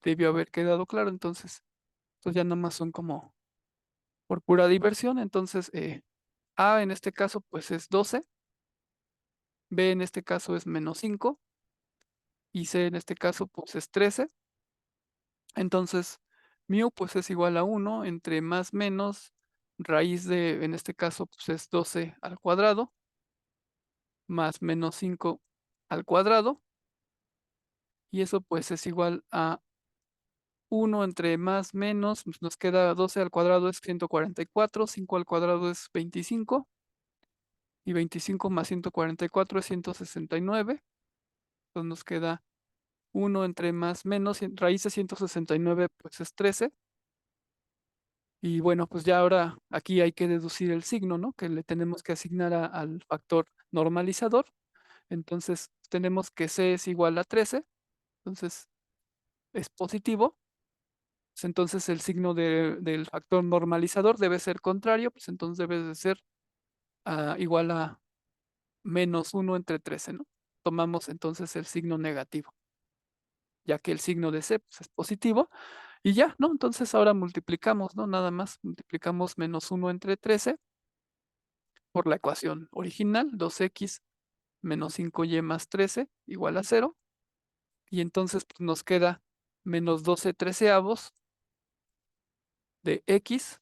Speaker 1: debió haber quedado claro. Entonces, estos ya nomás son como por pura diversión. Entonces, A en este caso pues es 12, B en este caso es menos 5 y C en este caso pues es 13. Entonces, mu pues es igual a 1 entre más menos raíz de, en este caso pues es 12 al cuadrado, más menos 5 al cuadrado, y eso pues es igual a 1 entre más menos, pues, nos queda 12 al cuadrado es 144, 5 al cuadrado es 25, y 25 más 144 es 169. Entonces nos queda 1 entre más menos, raíz de 169 pues es 13. Y bueno, pues ya ahora aquí hay que deducir el signo, ¿no? Que le tenemos que asignar al factor normalizador. Entonces tenemos que C es igual a 13, entonces es positivo. Pues entonces el signo del factor normalizador debe ser contrario, pues entonces debe de ser igual a menos 1 entre 13, ¿no? Tomamos entonces el signo negativo, ya que el signo de C pues, es positivo. Y ya, ¿no? Entonces ahora multiplicamos, ¿no? Nada más multiplicamos menos 1 entre 13 por la ecuación original, 2x menos 5y más 13 igual a 0. Y entonces pues, nos queda menos 12 treceavos de x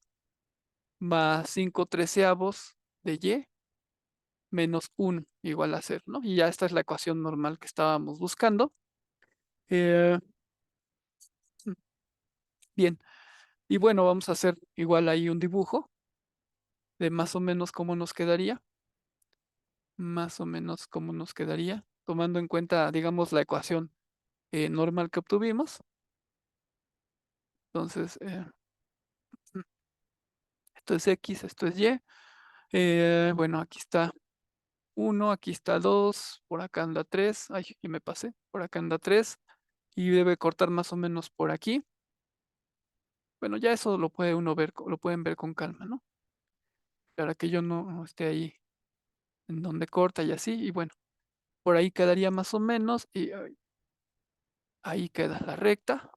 Speaker 1: más 5 treceavos de y menos 1 igual a 0, ¿no? Y ya esta es la ecuación normal que estábamos buscando. Eh, bien, y bueno, vamos a hacer igual ahí un dibujo de más o menos cómo nos quedaría. Más o menos cómo nos quedaría, tomando en cuenta, digamos, la ecuación normal que obtuvimos. Entonces, esto es X, esto es Y. Bueno, aquí está 1, aquí está 2, por acá anda 3. Ay, ya me pasé. Por acá anda 3 y debe cortar más o menos por aquí. Bueno, ya eso lo puede uno ver, lo pueden ver con calma, ¿no? Para que yo no esté ahí en donde corta y así. Y bueno, por ahí quedaría más o menos y ahí queda la recta.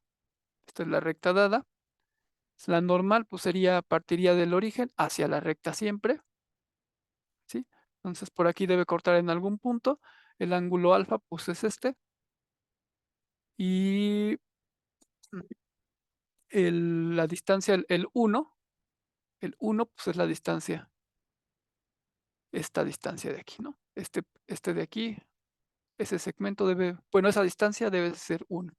Speaker 1: Esta es la recta dada. La normal, pues sería, partiría del origen hacia la recta siempre, ¿sí? Entonces por aquí debe cortar en algún punto. El ángulo alfa, pues es este. Y la distancia, el 1 pues es la distancia, esta distancia de aquí, ¿no? Este de aquí, ese segmento debe, bueno, esa distancia debe ser 1.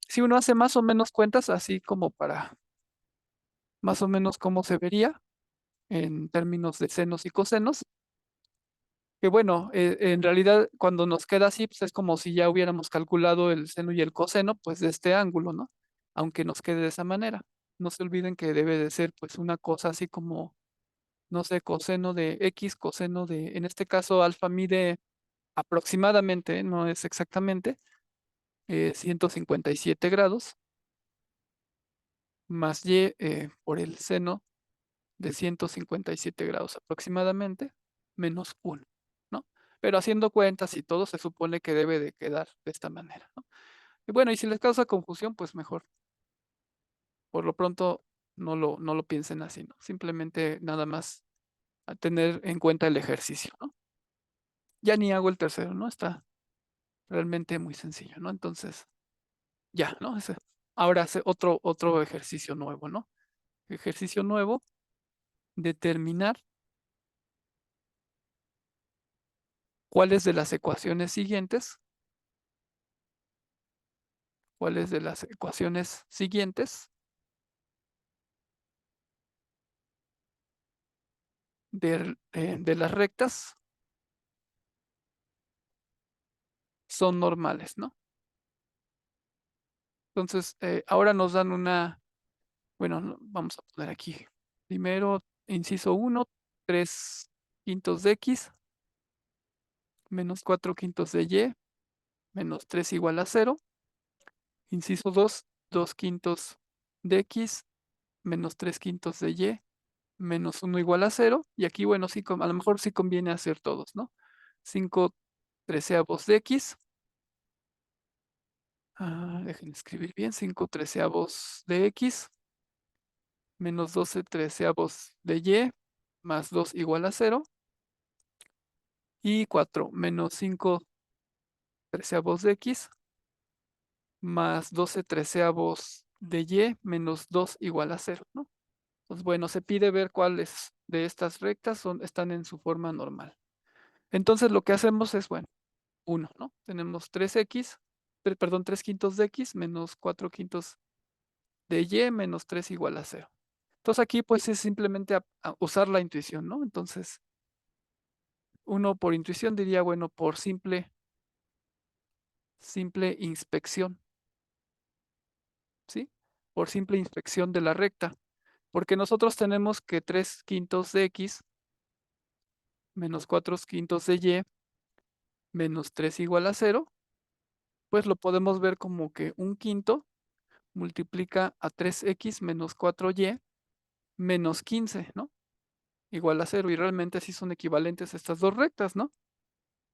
Speaker 1: Si uno hace más o menos cuentas, así como para más o menos cómo se vería en términos de senos y cosenos, que bueno, en realidad cuando nos queda así, pues es como si ya hubiéramos calculado el seno y el coseno, pues de este ángulo, ¿no? Aunque nos quede de esa manera. No se olviden que debe de ser pues una cosa así como, no sé, coseno de X, coseno de, en este caso alfa mide aproximadamente, no es exactamente, 157 grados, más Y por el seno de 157 grados aproximadamente, menos 1, ¿no? Pero haciendo cuentas y todo, se supone que debe de quedar de esta manera, ¿no? Y bueno, y si les causa confusión, pues mejor. Por lo pronto, no lo piensen así, ¿no? Simplemente nada más a tener en cuenta el ejercicio, ¿no? Ya ni hago el tercero, ¿no? Está realmente muy sencillo, ¿no? Entonces, ya, ¿no? Ahora hace otro ejercicio nuevo, ¿no? Ejercicio nuevo, determinar cuáles de las ecuaciones siguientes, cuáles de las ecuaciones siguientes de las rectas son normales, ¿no? Entonces, ahora nos dan bueno, vamos a poner aquí. Primero, inciso 1, 3 quintos de X, menos 4 quintos de Y, menos 3 igual a 0. Inciso 2, 2 quintos de x menos 3 quintos de y menos 1 igual a 0. Y aquí, bueno, sí, a lo mejor sí conviene hacer todos, ¿no? 5 treceavos de x. Dejen escribir bien. 5 treceavos de x menos 12 treceavos de y más 2 igual a 0. Y 4 menos 5 treceavos de x más 12 treceavos de y menos 2 igual a 0, ¿no? Entonces, bueno, se pide ver cuáles de estas rectas están en su forma normal. Entonces, lo que hacemos es, bueno, 1, ¿no? Tenemos 3x, perdón, 3 quintos de x menos 4 quintos de y menos 3 igual a 0. Entonces, aquí pues es simplemente a usar la intuición, ¿no? Entonces, uno por intuición diría, bueno, por simple inspección, ¿sí? Por simple inspección de la recta. Porque nosotros tenemos que 3 quintos de x menos 4 quintos de y menos 3 igual a 0, pues lo podemos ver como que un quinto multiplica a 3x menos 4y menos 15, ¿no? Igual a 0, y realmente sí son equivalentes estas dos rectas, ¿no?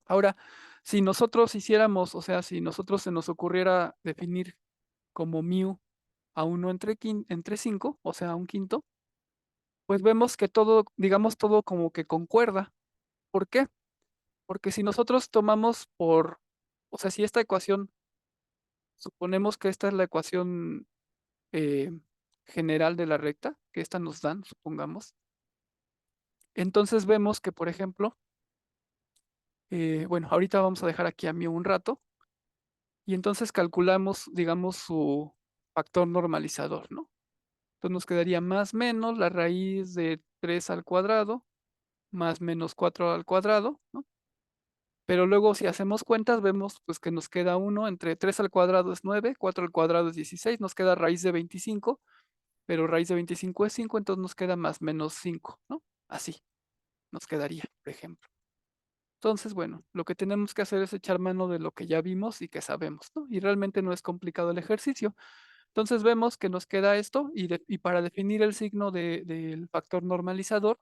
Speaker 1: Ahora, si nosotros hiciéramos, o sea, si nosotros se nos ocurriera definir como mu a 1 entre 5, o sea, un quinto, pues vemos que todo, digamos, todo como que concuerda. ¿Por qué? Porque si nosotros tomamos o sea, si esta ecuación, suponemos que esta es la ecuación eh, general de la recta, que esta nos dan, supongamos, entonces vemos que, por ejemplo, bueno, ahorita vamos a dejar aquí a mí un rato, y entonces calculamos, digamos, su factor normalizador, ¿no? Entonces nos quedaría más menos la raíz de 3 al cuadrado, más menos 4 al cuadrado, ¿no? Pero luego si hacemos cuentas, vemos pues que nos queda 1 entre 3 al cuadrado es 9, 4 al cuadrado es 16, nos queda raíz de 25, pero raíz de 25 es 5, entonces nos queda más menos 5, ¿no? Así nos quedaría, por ejemplo. Entonces, bueno, lo que tenemos que hacer es echar mano de lo que ya vimos y que sabemos, ¿no? Y realmente no es complicado el ejercicio. Entonces vemos que nos queda esto y para definir el signo del factor normalizador,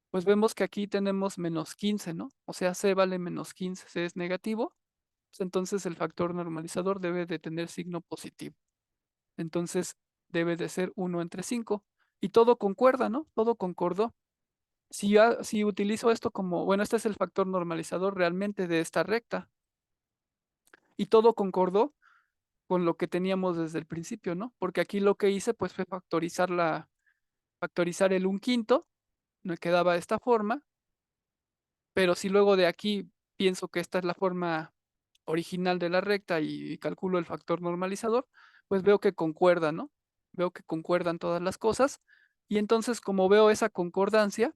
Speaker 1: pues vemos que aquí tenemos menos 15, ¿no? O sea, C vale menos 15, C es negativo, pues entonces el factor normalizador debe de tener signo positivo. Entonces debe de ser 1 entre 5. Y todo concuerda, ¿no? Todo concordó. Si utilizo esto como, bueno, este es el factor normalizador realmente de esta recta. Y todo concordó con lo que teníamos desde el principio, ¿no? Porque aquí lo que hice pues fue factorizar el un quinto, me quedaba de esta forma, pero si luego de aquí pienso que esta es la forma original de la recta y calculo el factor normalizador, pues veo que concuerda, ¿no? Veo que concuerdan todas las cosas y entonces como veo esa concordancia,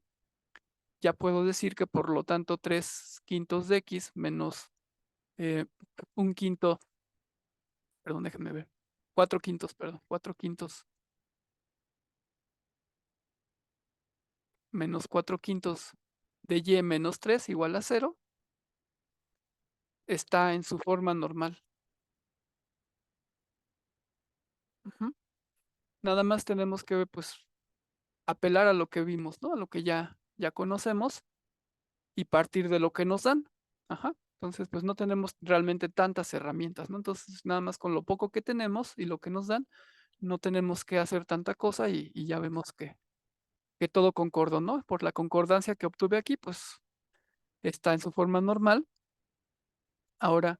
Speaker 1: ya puedo decir que por lo tanto 3 quintos de x menos eh, un quinto, perdón, déjenme ver, 4 quintos, perdón, 4 quintos menos 4 quintos de y menos 3 igual a 0, está en su forma normal. Ujú. Nada más tenemos que, pues, apelar a lo que vimos, ¿no? A lo que ya conocemos y partir de lo que nos dan. Ajá. Entonces, pues no tenemos realmente tantas herramientas, ¿no? Entonces, nada más con lo poco que tenemos y lo que nos dan, no tenemos que hacer tanta cosa y ya vemos que todo concordó, ¿no? Por la concordancia que obtuve aquí, pues está en su forma normal. Ahora,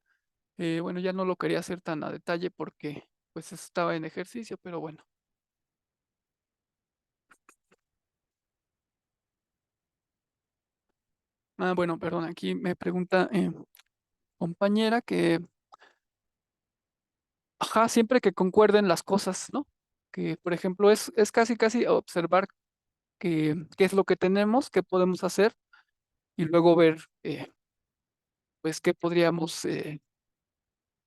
Speaker 1: bueno, ya no lo quería hacer tan a detalle porque pues estaba en ejercicio, pero bueno. Bueno, perdón, aquí me pregunta compañera que, ajá, siempre que concuerden las cosas, ¿no? Que, por ejemplo, es casi, casi observar qué es lo que tenemos, qué podemos hacer y luego ver, pues, qué podríamos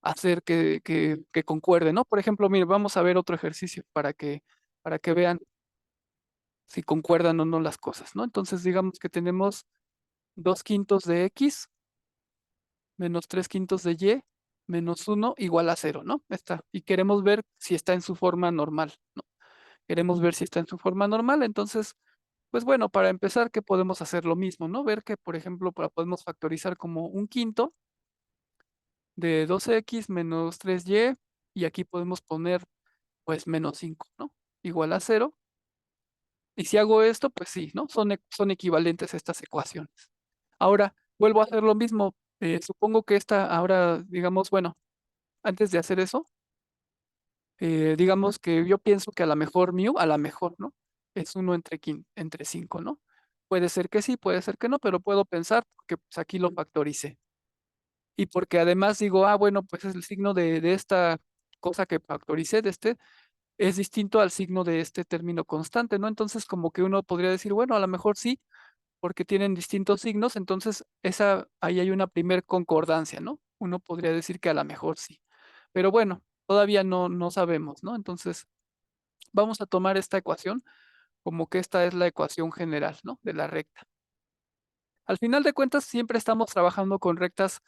Speaker 1: hacer que concuerde, ¿no? Por ejemplo, mire, vamos a ver otro ejercicio para que vean si concuerdan o no las cosas, ¿no? Entonces, digamos que tenemos 2 quintos de x menos 3 quintos de y menos 1 igual a 0, ¿no? Está. Y queremos ver si está en su forma normal, ¿no? Queremos ver si está en su forma normal. Entonces, pues bueno, para empezar, ¿qué podemos hacer? Lo mismo, ¿no? Ver que, por ejemplo, podemos factorizar como un quinto de 2x menos 3y, y aquí podemos poner, pues, menos 5, ¿no? Igual a 0. Y si hago esto, pues sí, ¿no? Son equivalentes estas ecuaciones. Ahora, vuelvo a hacer lo mismo. Supongo que esta, ahora, digamos, bueno, antes de hacer eso, digamos que yo pienso que a lo mejor a lo mejor, ¿no? Es uno entre 5, ¿no? Puede ser que sí, puede ser que no, pero puedo pensar que pues, aquí lo factoricé. Y porque además digo, bueno, pues es el signo de esta cosa que factoricé, es distinto al signo de este término constante, ¿no? Entonces, como que uno podría decir, bueno, a lo mejor sí, porque tienen distintos signos, entonces ahí hay una primer concordancia, ¿no? Uno podría decir que a lo mejor sí. Pero bueno, todavía no sabemos, ¿no? Entonces, vamos a tomar esta ecuación como que esta es la ecuación general, ¿no? De la recta. Al final de cuentas, siempre estamos trabajando con rectas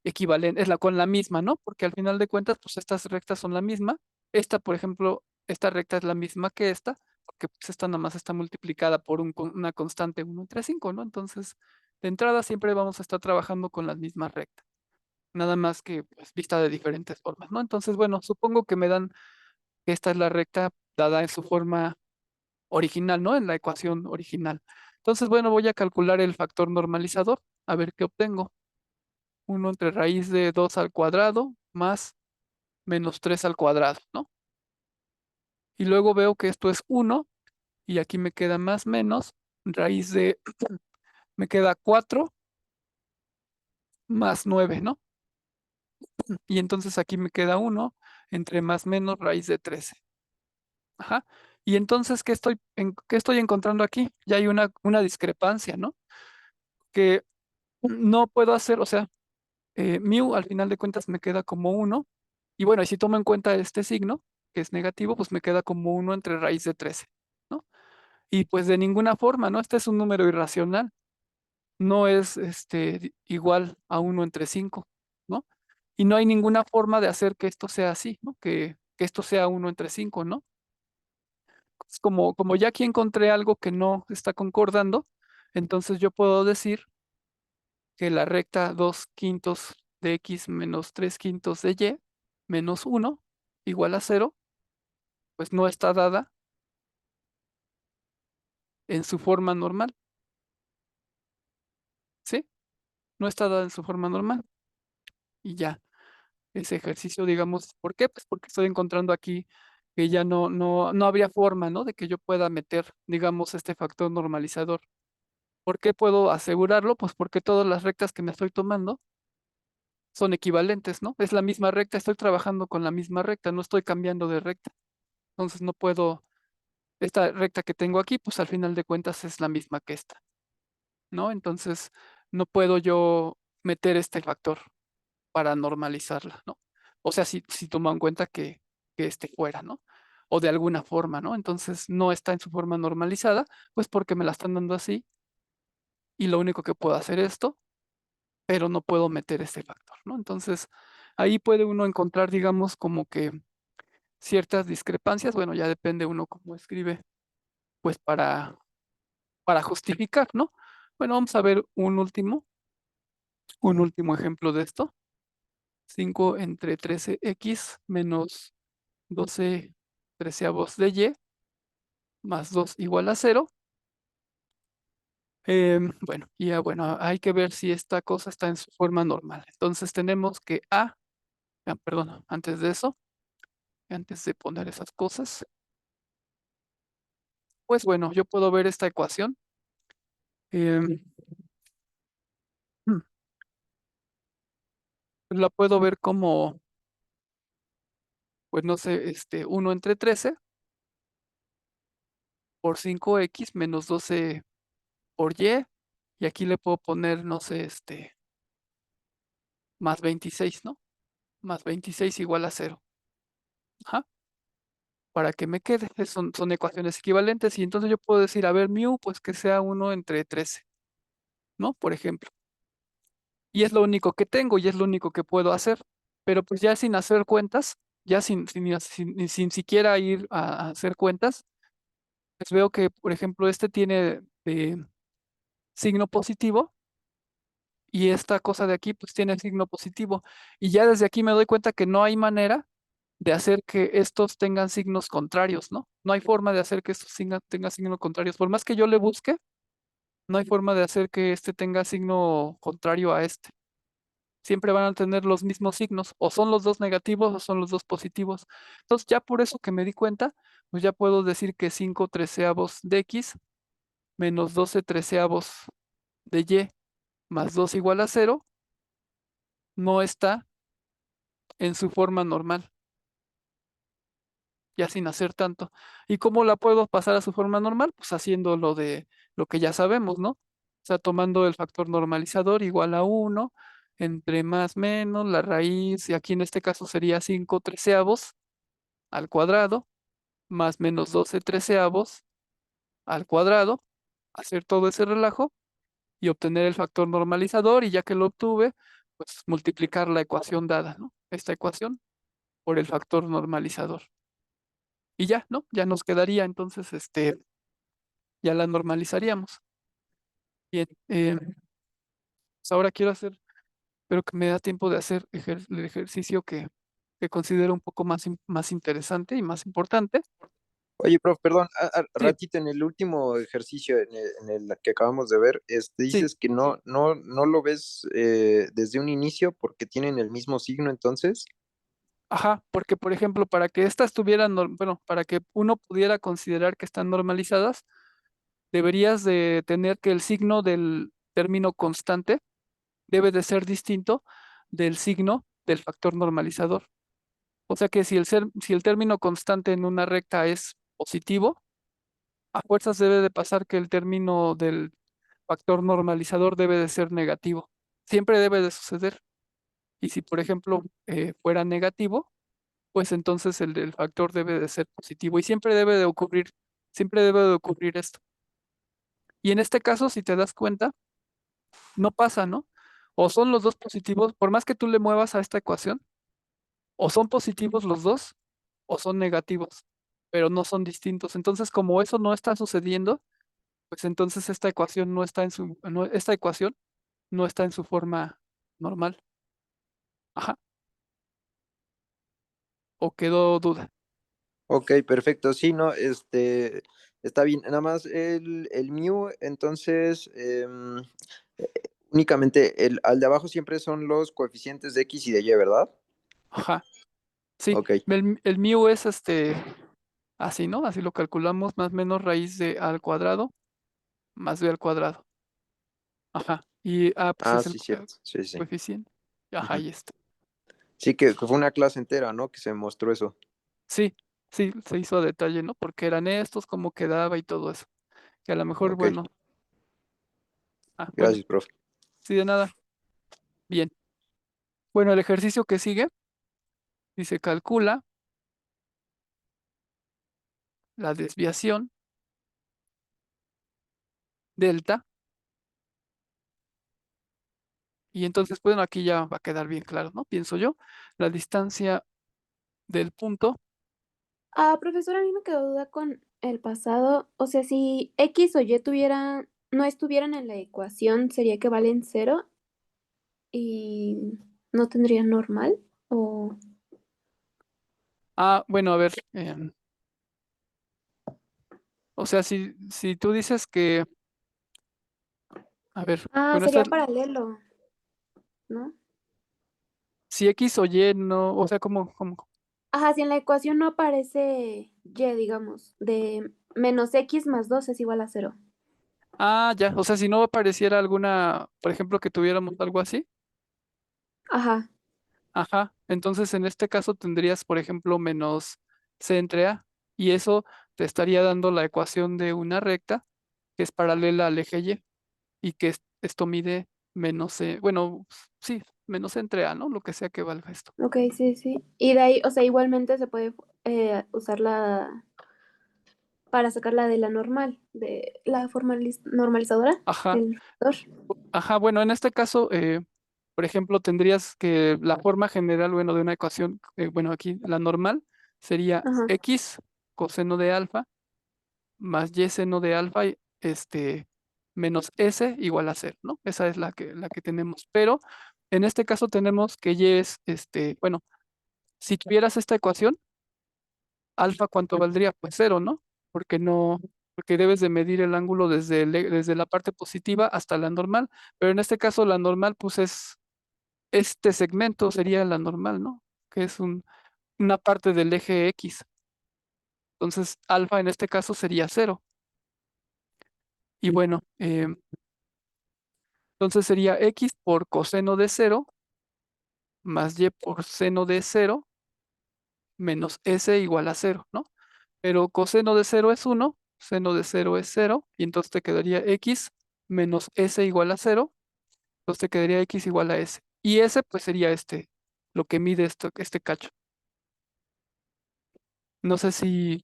Speaker 1: equivalentes, con la misma, ¿no? Porque al final de cuentas, pues estas rectas son la misma. Esta, por ejemplo, esta recta es la misma que esta, porque pues esta nada más está multiplicada por una constante 1 entre 5, ¿no? Entonces, de entrada siempre vamos a estar trabajando con las mismas rectas, nada más que pues, vista de diferentes formas, ¿no? Entonces, bueno, supongo que me dan que esta es la recta dada en su forma original, ¿no? En la ecuación original. Entonces, bueno, voy a calcular el factor normalizador, a ver qué obtengo. 1 entre raíz de 2 al cuadrado más menos 3 al cuadrado, ¿no? Y luego veo que esto es 1 y aquí me queda más menos raíz de, me queda 4 más 9, ¿no? Y entonces aquí me queda 1 entre más menos raíz de 13. Ajá. Y entonces, qué estoy encontrando aquí? Ya hay una discrepancia, ¿no? Que no puedo hacer, o sea, mu al final de cuentas me queda como 1. Y bueno, y si tomo en cuenta este signo, que es negativo, pues me queda como 1 entre raíz de 13, ¿no? Y pues de ninguna forma, ¿no? Este es un número irracional, no es igual a 1 entre 5, ¿no? Y no hay ninguna forma de hacer que esto sea así, ¿no? Que esto sea 1 entre 5, ¿no? Es como ya aquí encontré algo que no está concordando, entonces yo puedo decir que la recta 2 quintos de x menos 3 quintos de y menos 1 igual a 0, pues no está dada en su forma normal, ¿sí? No está dada en su forma normal. Y ya, ese ejercicio, digamos, ¿por qué? Pues porque estoy encontrando aquí que ya no habría forma, ¿no? De que yo pueda meter, digamos, este factor normalizador. ¿Por qué puedo asegurarlo? Pues porque todas las rectas que me estoy tomando son equivalentes, ¿no? Es la misma recta, estoy trabajando con la misma recta, no estoy cambiando de recta. Entonces no puedo, esta recta que tengo aquí, pues al final de cuentas es la misma que esta, ¿no? Entonces no puedo yo meter este factor para normalizarla, ¿no? O sea, si tomo en cuenta que esté fuera, ¿no? O de alguna forma, ¿no? Entonces no está en su forma normalizada, pues porque me la están dando así y lo único que puedo hacer es esto, pero no puedo meter este factor, ¿no? Entonces ahí puede uno encontrar, digamos, como que ciertas discrepancias, bueno, ya depende uno cómo escribe, pues para justificar, ¿no? Bueno, vamos a ver un último ejemplo de esto. 5 entre 13x menos 12 treceavos de y más 2 igual a 0. Bueno, y ya bueno, hay que ver si esta cosa está en su forma normal. Entonces tenemos que perdón, antes de eso, antes de poner esas cosas, pues bueno, yo puedo ver esta ecuación. em, la puedo ver como, pues no sé, 1 entre 13 por 5x menos 12 por y aquí le puedo poner, no sé, más 26, ¿no? Más 26 igual a 0. Ajá, para que me quede. Son ecuaciones equivalentes y entonces yo puedo decir, a ver, mu, pues que sea 1 entre 13, ¿no? Por ejemplo. Y es lo único que tengo y es lo único que puedo hacer. pero pues ya sin hacer cuentas, ya sin siquiera ir a hacer cuentas, pues veo que, por ejemplo, este tiene signo positivo y esta cosa de aquí pues tiene signo positivo. Y ya desde aquí me doy cuenta que no hay manera de hacer que estos tengan signos contrarios, ¿no? No hay forma de hacer que estos tengan signos contrarios. Por más que yo le busque, no hay forma de hacer que este tenga signo contrario a este. Siempre van a tener los mismos signos, o son los dos negativos o son los dos positivos. Entonces, ya por eso que me di cuenta, pues ya puedo decir que 5 treceavos de X menos 12 treceavos de Y más 2 igual a cero no está en su forma normal, ya sin hacer tanto. ¿Y cómo la puedo pasar a su forma normal? Pues haciendo lo de lo que ya sabemos, ¿no? O sea, tomando el factor normalizador igual a uno entre más menos la raíz, y aquí en este caso sería 5 treceavos al cuadrado, más menos 12 treceavos al cuadrado, hacer todo ese relajo y obtener el factor normalizador, y ya que lo obtuve, pues multiplicar la ecuación dada, ¿no? Esta ecuación por el factor normalizador. Y ya, ¿no? Ya nos quedaría entonces, ya la normalizaríamos. Bien, pues ahora quiero hacer, pero que me da tiempo de hacer el ejercicio que considero un poco más interesante y más importante.
Speaker 2: Oye, prof, perdón,
Speaker 1: Sí,
Speaker 2: ratito, en el último ejercicio en el que acabamos de ver,
Speaker 1: sí,
Speaker 2: dices que no lo ves desde un inicio porque tienen el mismo signo, entonces.
Speaker 1: ajá, porque por ejemplo, para que estas tuvieran, bueno, para que uno pudiera considerar que están normalizadas, deberías de tener que el signo del término constante debe de ser distinto del signo del factor normalizador. O sea que si el término constante en una recta es positivo, a fuerzas debe de pasar que el término del factor normalizador debe de ser negativo. Siempre debe de suceder. Y si, por ejemplo, fuera negativo, pues entonces el del factor debe de ser positivo. Y siempre debe de ocurrir esto. Y en este caso, si te das cuenta, no pasa, ¿no? O son los dos positivos, por más que tú le muevas a esta ecuación, o son positivos los dos, o son negativos, pero no son distintos. Entonces, como eso no está sucediendo, pues entonces esta ecuación esta ecuación no está en su forma normal. Ajá. ¿O quedó duda?
Speaker 2: Ok, perfecto, sí, no, está bien. Nada más el mu, entonces, eh, únicamente al de abajo siempre son los coeficientes de X y de Y, ¿verdad?
Speaker 1: Ajá. Sí.
Speaker 2: Ok.
Speaker 1: El mu es así, ¿no? Así lo calculamos, más o menos raíz de a al cuadrado más b al cuadrado. Ajá. Y A, pues
Speaker 2: Ah,
Speaker 1: es el
Speaker 2: sí, cierto. Sí, sí.
Speaker 1: coeficiente. Ajá,
Speaker 2: Ujú.
Speaker 1: ahí está.
Speaker 2: Sí, que fue una clase entera, ¿no? Que se mostró eso.
Speaker 1: Sí, sí, se hizo a detalle, ¿no? Porque eran estos, cómo quedaba y todo eso. Que a lo mejor,
Speaker 2: Ok,
Speaker 1: bueno, bueno,
Speaker 2: gracias, profe.
Speaker 1: sí, de nada. Bien. Bueno, el ejercicio que sigue dice calcula la desviación delta. Y entonces, bueno, aquí ya va a quedar bien claro, ¿no? Pienso yo. La distancia del punto.
Speaker 3: Ah, profesora, a mí me quedó duda con el pasado. O sea, si X o Y no estuvieran en la ecuación, ¿sería que valen cero y no tendrían normal? O,
Speaker 1: Bueno, a ver. O sea, si tú dices que, a ver, bueno,
Speaker 3: sería paralelo, ¿no?
Speaker 1: si X o Y no, o sea, como,
Speaker 3: Ajá, si en la ecuación no aparece Y, digamos, de menos X más 2 es igual a cero.
Speaker 1: ya, o sea, si no apareciera alguna, por ejemplo, que tuviéramos algo así.
Speaker 3: Ajá,
Speaker 1: Ajá, entonces en este caso tendrías, por ejemplo, menos c entre a, y eso te estaría dando la ecuación de una recta que es paralela al eje y, y que esto mide menos c, bueno, sí, menos c entre a, ¿no? Lo que sea que valga esto.
Speaker 3: ok, sí, sí. Y de ahí, o sea, igualmente se puede usar para sacarla de la normal, de la normalizadora
Speaker 1: Ajá,
Speaker 3: del factor.
Speaker 1: ajá, bueno, en este caso, Por ejemplo, tendrías que la forma general, bueno, de una ecuación, bueno, aquí la normal sería
Speaker 3: Ajá.
Speaker 1: x coseno de alfa más y seno de alfa, menos s igual a cero, ¿no? Esa es la que tenemos. Pero en este caso tenemos que y es, bueno, si tuvieras esta ecuación, alfa, ¿cuánto valdría? Pues cero, ¿no? Porque no, porque debes de medir el ángulo desde la parte positiva hasta la normal. Pero en este caso la normal, pues es este segmento sería la normal, ¿no? Que es una parte del eje X. Entonces, alfa en este caso sería cero. Y bueno, entonces sería X por coseno de cero más Y por seno de cero menos S igual a cero, ¿no? Pero coseno de cero es uno, seno de cero es cero, y entonces te quedaría X menos S igual a cero, entonces te quedaría X igual a S. Y S pues sería lo que mide este cacho. No sé si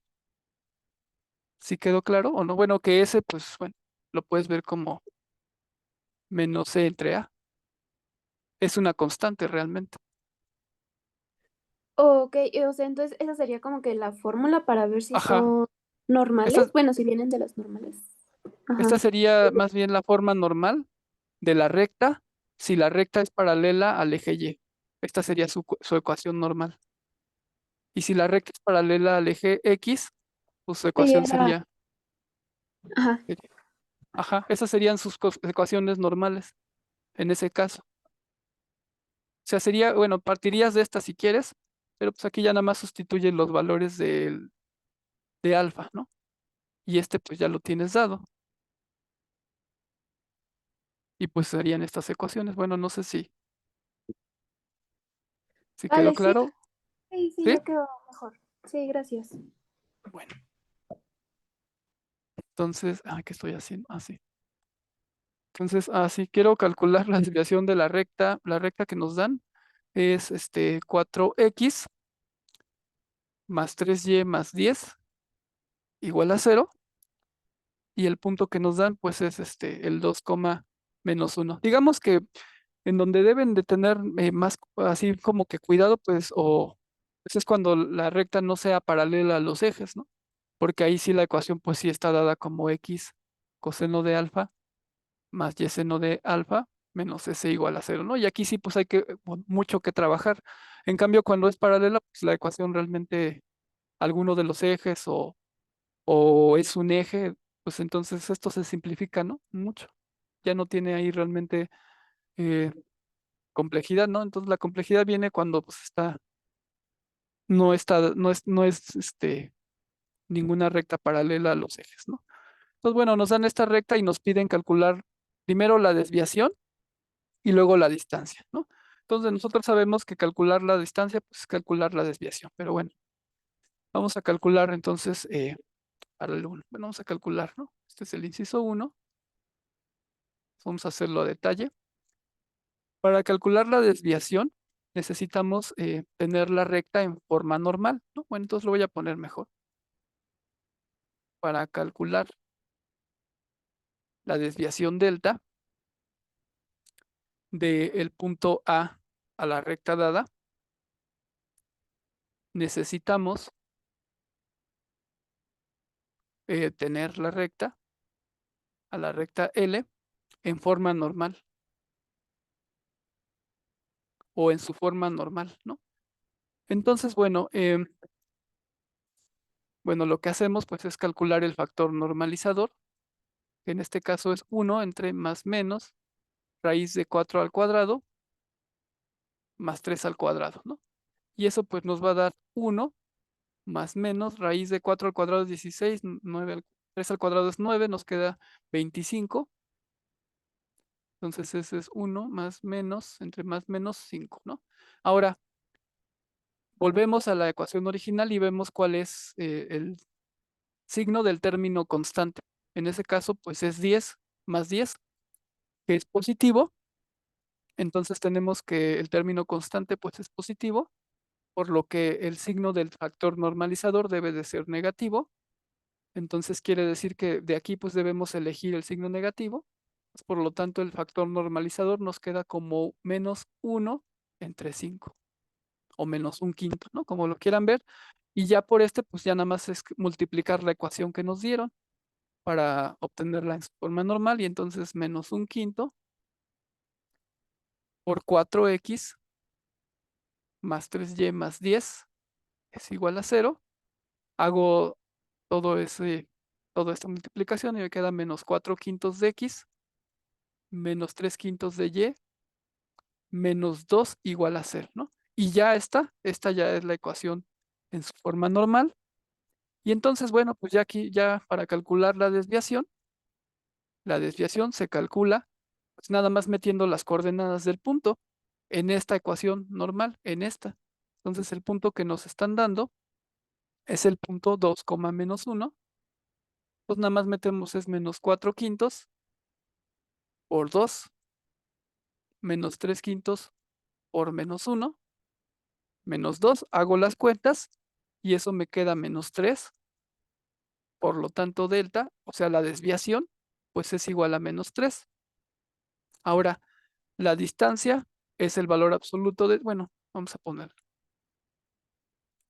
Speaker 1: quedó claro o no. Bueno, que S pues bueno, lo puedes ver como menos C entre A. Es una constante realmente.
Speaker 3: Ok, o sea, entonces esa sería como que la fórmula para ver si
Speaker 1: Ajá.
Speaker 3: son normales.
Speaker 1: Esta,
Speaker 3: Bueno, si vienen de las normales.
Speaker 1: esta
Speaker 3: Ajá.
Speaker 1: sería más bien la forma normal de la recta si la recta es paralela al eje Y. Esta sería su ecuación normal. Y si la recta es paralela al eje X, pues su
Speaker 3: Y
Speaker 1: ecuación
Speaker 3: era,
Speaker 1: sería,
Speaker 3: ajá.
Speaker 1: sería- ajá, esas serían sus ecuaciones normales en ese caso. O sea, sería, bueno, partirías de esta si quieres, pero pues aquí ya nada más sustituyen los valores de alfa, ¿no? Y pues ya lo tienes dado. Y pues serían estas ecuaciones. Bueno, no sé si quedó
Speaker 3: Vale, sí,
Speaker 1: claro.
Speaker 3: sí, sí,
Speaker 1: ¿Sí?
Speaker 3: ya quedó mejor. Sí, gracias.
Speaker 1: Bueno, entonces, ¿qué estoy haciendo? Sí. Entonces, sí, quiero calcular la desviación de la recta que nos dan es 4x más 3y más 10 igual a cero, y el punto que nos dan pues es el 2, menos 1. Digamos que en donde deben de tener más así como que cuidado, pues es cuando la recta no sea paralela a los ejes, ¿no? Porque ahí sí la ecuación pues sí está dada como x coseno de alfa más y seno de alfa menos s igual a cero, ¿no? Y aquí sí pues hay mucho que trabajar. En cambio, cuando es paralela, pues la ecuación realmente alguno de los ejes o es un eje, pues entonces esto se simplifica, ¿no? Mucho. Ya no tiene ahí realmente eh, complejidad, ¿no? Entonces la complejidad viene cuando pues no es ninguna recta paralela a los ejes, ¿no? Entonces, bueno, nos dan esta recta y nos piden calcular primero la desviación y luego la distancia, ¿no? Entonces nosotros sabemos que calcular la distancia, pues es calcular la desviación, pero bueno, vamos a calcular entonces para el 1. Bueno, vamos a calcular, ¿no? Este es el inciso 1. Vamos a hacerlo a detalle. Para calcular la desviación, necesitamos tener la recta en forma normal, ¿no? Bueno, entonces lo voy a poner mejor. Para calcular la desviación delta del punto a la recta dada, necesitamos tener a la recta L en forma normal o en su forma normal, ¿no? Entonces, bueno, lo que hacemos pues es calcular el factor normalizador, que en este caso es 1 entre más menos raíz de 4 al cuadrado más 3 al cuadrado, ¿no? Y eso pues nos va a dar 1 más menos raíz de 4 al cuadrado es 16, 3 al cuadrado es 9, nos queda 25. Entonces ese es 1 más menos, entre más menos 5, ¿no? Ahora, volvemos a la ecuación original y vemos cuál es el signo del término constante. En ese caso, pues es 10 más 10, que es positivo. Entonces tenemos que el término constante pues es positivo, por lo que el signo del factor normalizador debe de ser negativo. Entonces quiere decir que de aquí pues debemos elegir el signo negativo Por lo tanto, el factor normalizador nos queda como menos 1 entre 5 o menos un quinto, ¿no? Como lo quieran ver. Y ya por este, pues ya nada más es multiplicar la ecuación que nos dieron para obtenerla en su forma normal. Y entonces menos un quinto por 4x más 3y más 10 es igual a 0. Hago todo toda esta multiplicación y me queda menos 4 quintos de x menos 3 quintos de y menos 2 igual a 0, ¿no? Y ya esta ya es la ecuación en su forma normal. Y entonces, bueno, pues ya aquí, ya para calcular la desviación se calcula pues nada más metiendo las coordenadas del punto en esta ecuación normal, en esta. Entonces el punto que nos están dando es el punto 2, menos 1. Pues nada más metemos es menos 4 quintos por 2 menos 3 quintos por menos 1 menos 2, hago las cuentas y eso me queda menos 3. Por lo tanto, delta, o sea, la desviación, pues es igual a menos 3. Ahora, la distancia es el valor absoluto de, bueno, vamos a poner,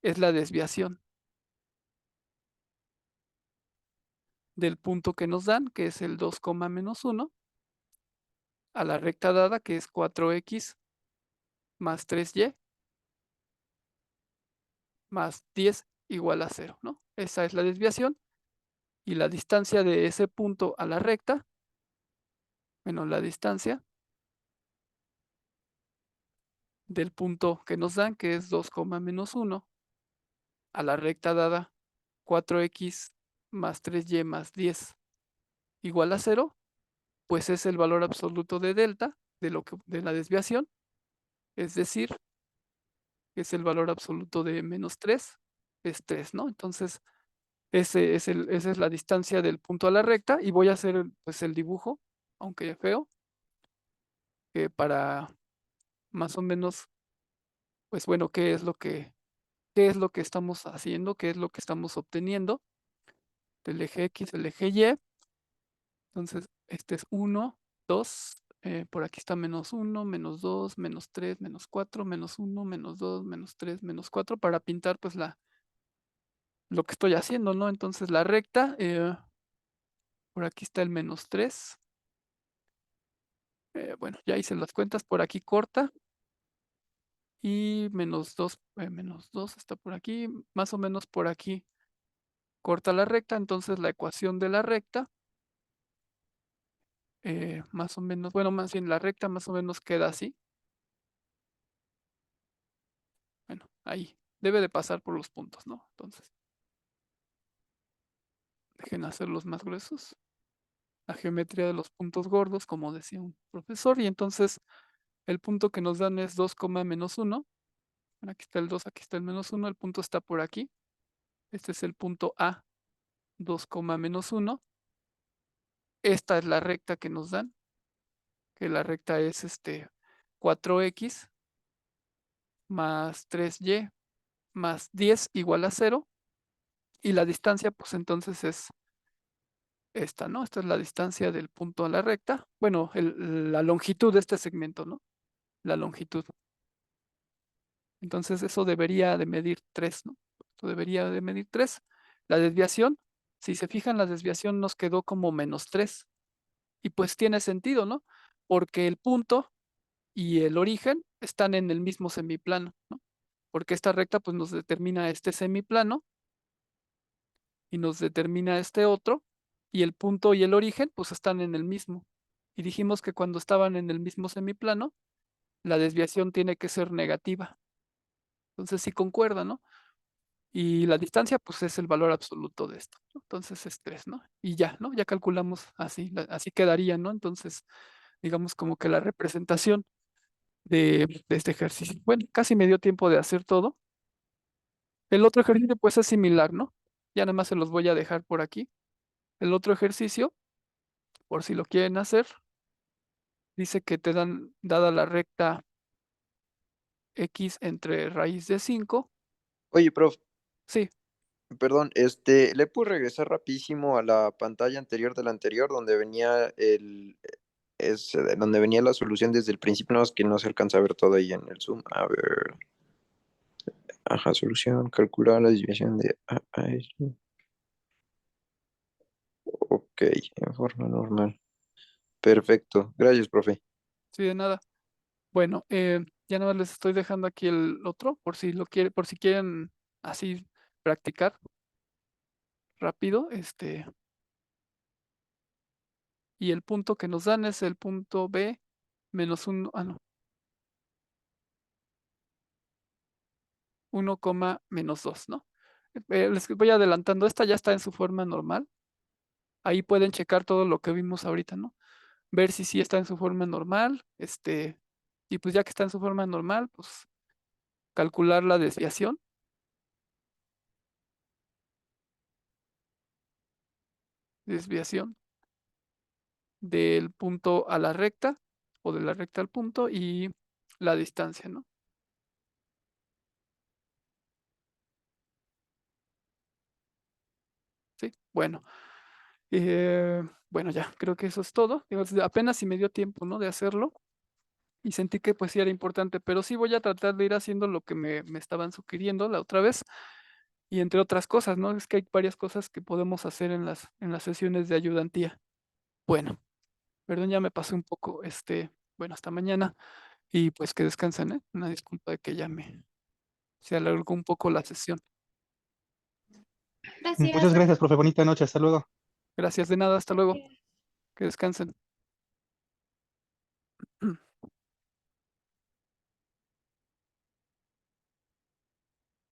Speaker 1: es la desviación del punto que nos dan, que es el 2, menos 1, a la recta dada, que es 4x más 3y más 10 igual a 0, ¿no? Esa es la desviación. Y la distancia de ese punto a la recta, bueno, la distancia del punto que nos dan, que es 2, menos 1, a la recta dada 4x más 3y más 10 igual a 0, pues es el valor absoluto de delta, de la desviación, es decir, es el valor absoluto de menos 3, es 3, ¿no? Entonces, esa es la distancia del punto a la recta y voy a hacer pues el dibujo, aunque feo, para más o menos, pues bueno, qué es lo que estamos haciendo, qué es lo que estamos obteniendo del eje X, del eje Y. Entonces, este es 1, 2, por aquí está menos 1, menos 2, menos 3, menos 4, menos 1, menos 2, menos 3, menos 4, para pintar pues lo que estoy haciendo, ¿no? Entonces la recta, por aquí está el menos 3. Bueno, ya hice las cuentas, por aquí corta. Y menos 2 está por aquí, más o menos por aquí corta la recta. Entonces la ecuación de la recta, más o menos, bueno, más bien la recta más o menos queda así. Bueno, ahí debe de pasar por los puntos, ¿no? Entonces, dejen hacerlos más gruesos. La geometría de los puntos gordos, como decía un profesor, y entonces el punto que nos dan es 2, menos 1. Bueno, aquí está el 2, aquí está el menos 1, el punto está por aquí. Este es el punto A, 2, menos 1. Esta es la recta que nos dan, que la recta es 4x más 3y más 10 igual a 0. Y la distancia, pues entonces es esta, ¿no? Esta es la distancia del punto a la recta. Bueno, la longitud de este segmento, ¿no? La longitud. Entonces eso debería de medir 3, ¿no? Esto debería de medir 3. La desviación, si se fijan, la desviación nos quedó como menos 3. Y pues tiene sentido, ¿no? Porque el punto y el origen están en el mismo semiplano, ¿no? Porque esta recta pues nos determina este semiplano y nos determina este otro, y el punto y el origen pues están en el mismo. Y dijimos que cuando estaban en el mismo semiplano, la desviación tiene que ser negativa. Entonces sí concuerda, ¿no? Y la distancia pues es el valor absoluto de esto, ¿no? Entonces es 3, ¿no? Y ya, ¿no? Ya calculamos así, así quedaría, ¿no? Entonces, digamos como que la representación de este ejercicio. Bueno, casi me dio tiempo de hacer todo. El otro ejercicio pues es similar, ¿no? Ya nada más se los voy a dejar por aquí. El otro ejercicio, por si lo quieren hacer, dice que te dan, dada la recta x entre raíz de 5.
Speaker 2: Oye, prof,
Speaker 1: Sí,
Speaker 2: perdón, ¿le puedo regresar rapidísimo a la pantalla anterior de la anterior donde venía es de donde venía la solución desde el principio, no es que no se alcanza a ver todo ahí en el Zoom. A ver, ajá, solución, calcular la desviación de sí. Ok, en forma normal. Perfecto, gracias, profe.
Speaker 1: Sí, de nada. Bueno, ya nada más les estoy dejando aquí el otro, por si quieren así practicar rápido, y el punto que nos dan es el punto B menos 1, no, 1, menos 2, ¿no? Les voy adelantando, esta ya está en su forma normal. Ahí pueden checar todo lo que vimos ahorita, ¿no? Ver si sí está en su forma normal, y pues ya que está en su forma normal, pues calcular la desviación del punto a la recta o de la recta al punto y la distancia, ¿no? Sí, bueno. Bueno, ya, creo que eso es todo. Digo, apenas si me dio tiempo, ¿no? De hacerlo y sentí que pues sí era importante, pero sí voy a tratar de ir haciendo lo que me estaban sugiriendo la otra vez y entre otras cosas, ¿no? Es que hay varias cosas que podemos hacer en las sesiones de ayudantía. Bueno, perdón, ya me pasé un poco, bueno, hasta mañana y pues que descansen, ¿eh? Una disculpa de que se alargó un poco la sesión.
Speaker 3: Gracias.
Speaker 4: Muchas gracias, profe. Bonita noche. Hasta luego.
Speaker 1: Gracias de nada, hasta luego, que descansen.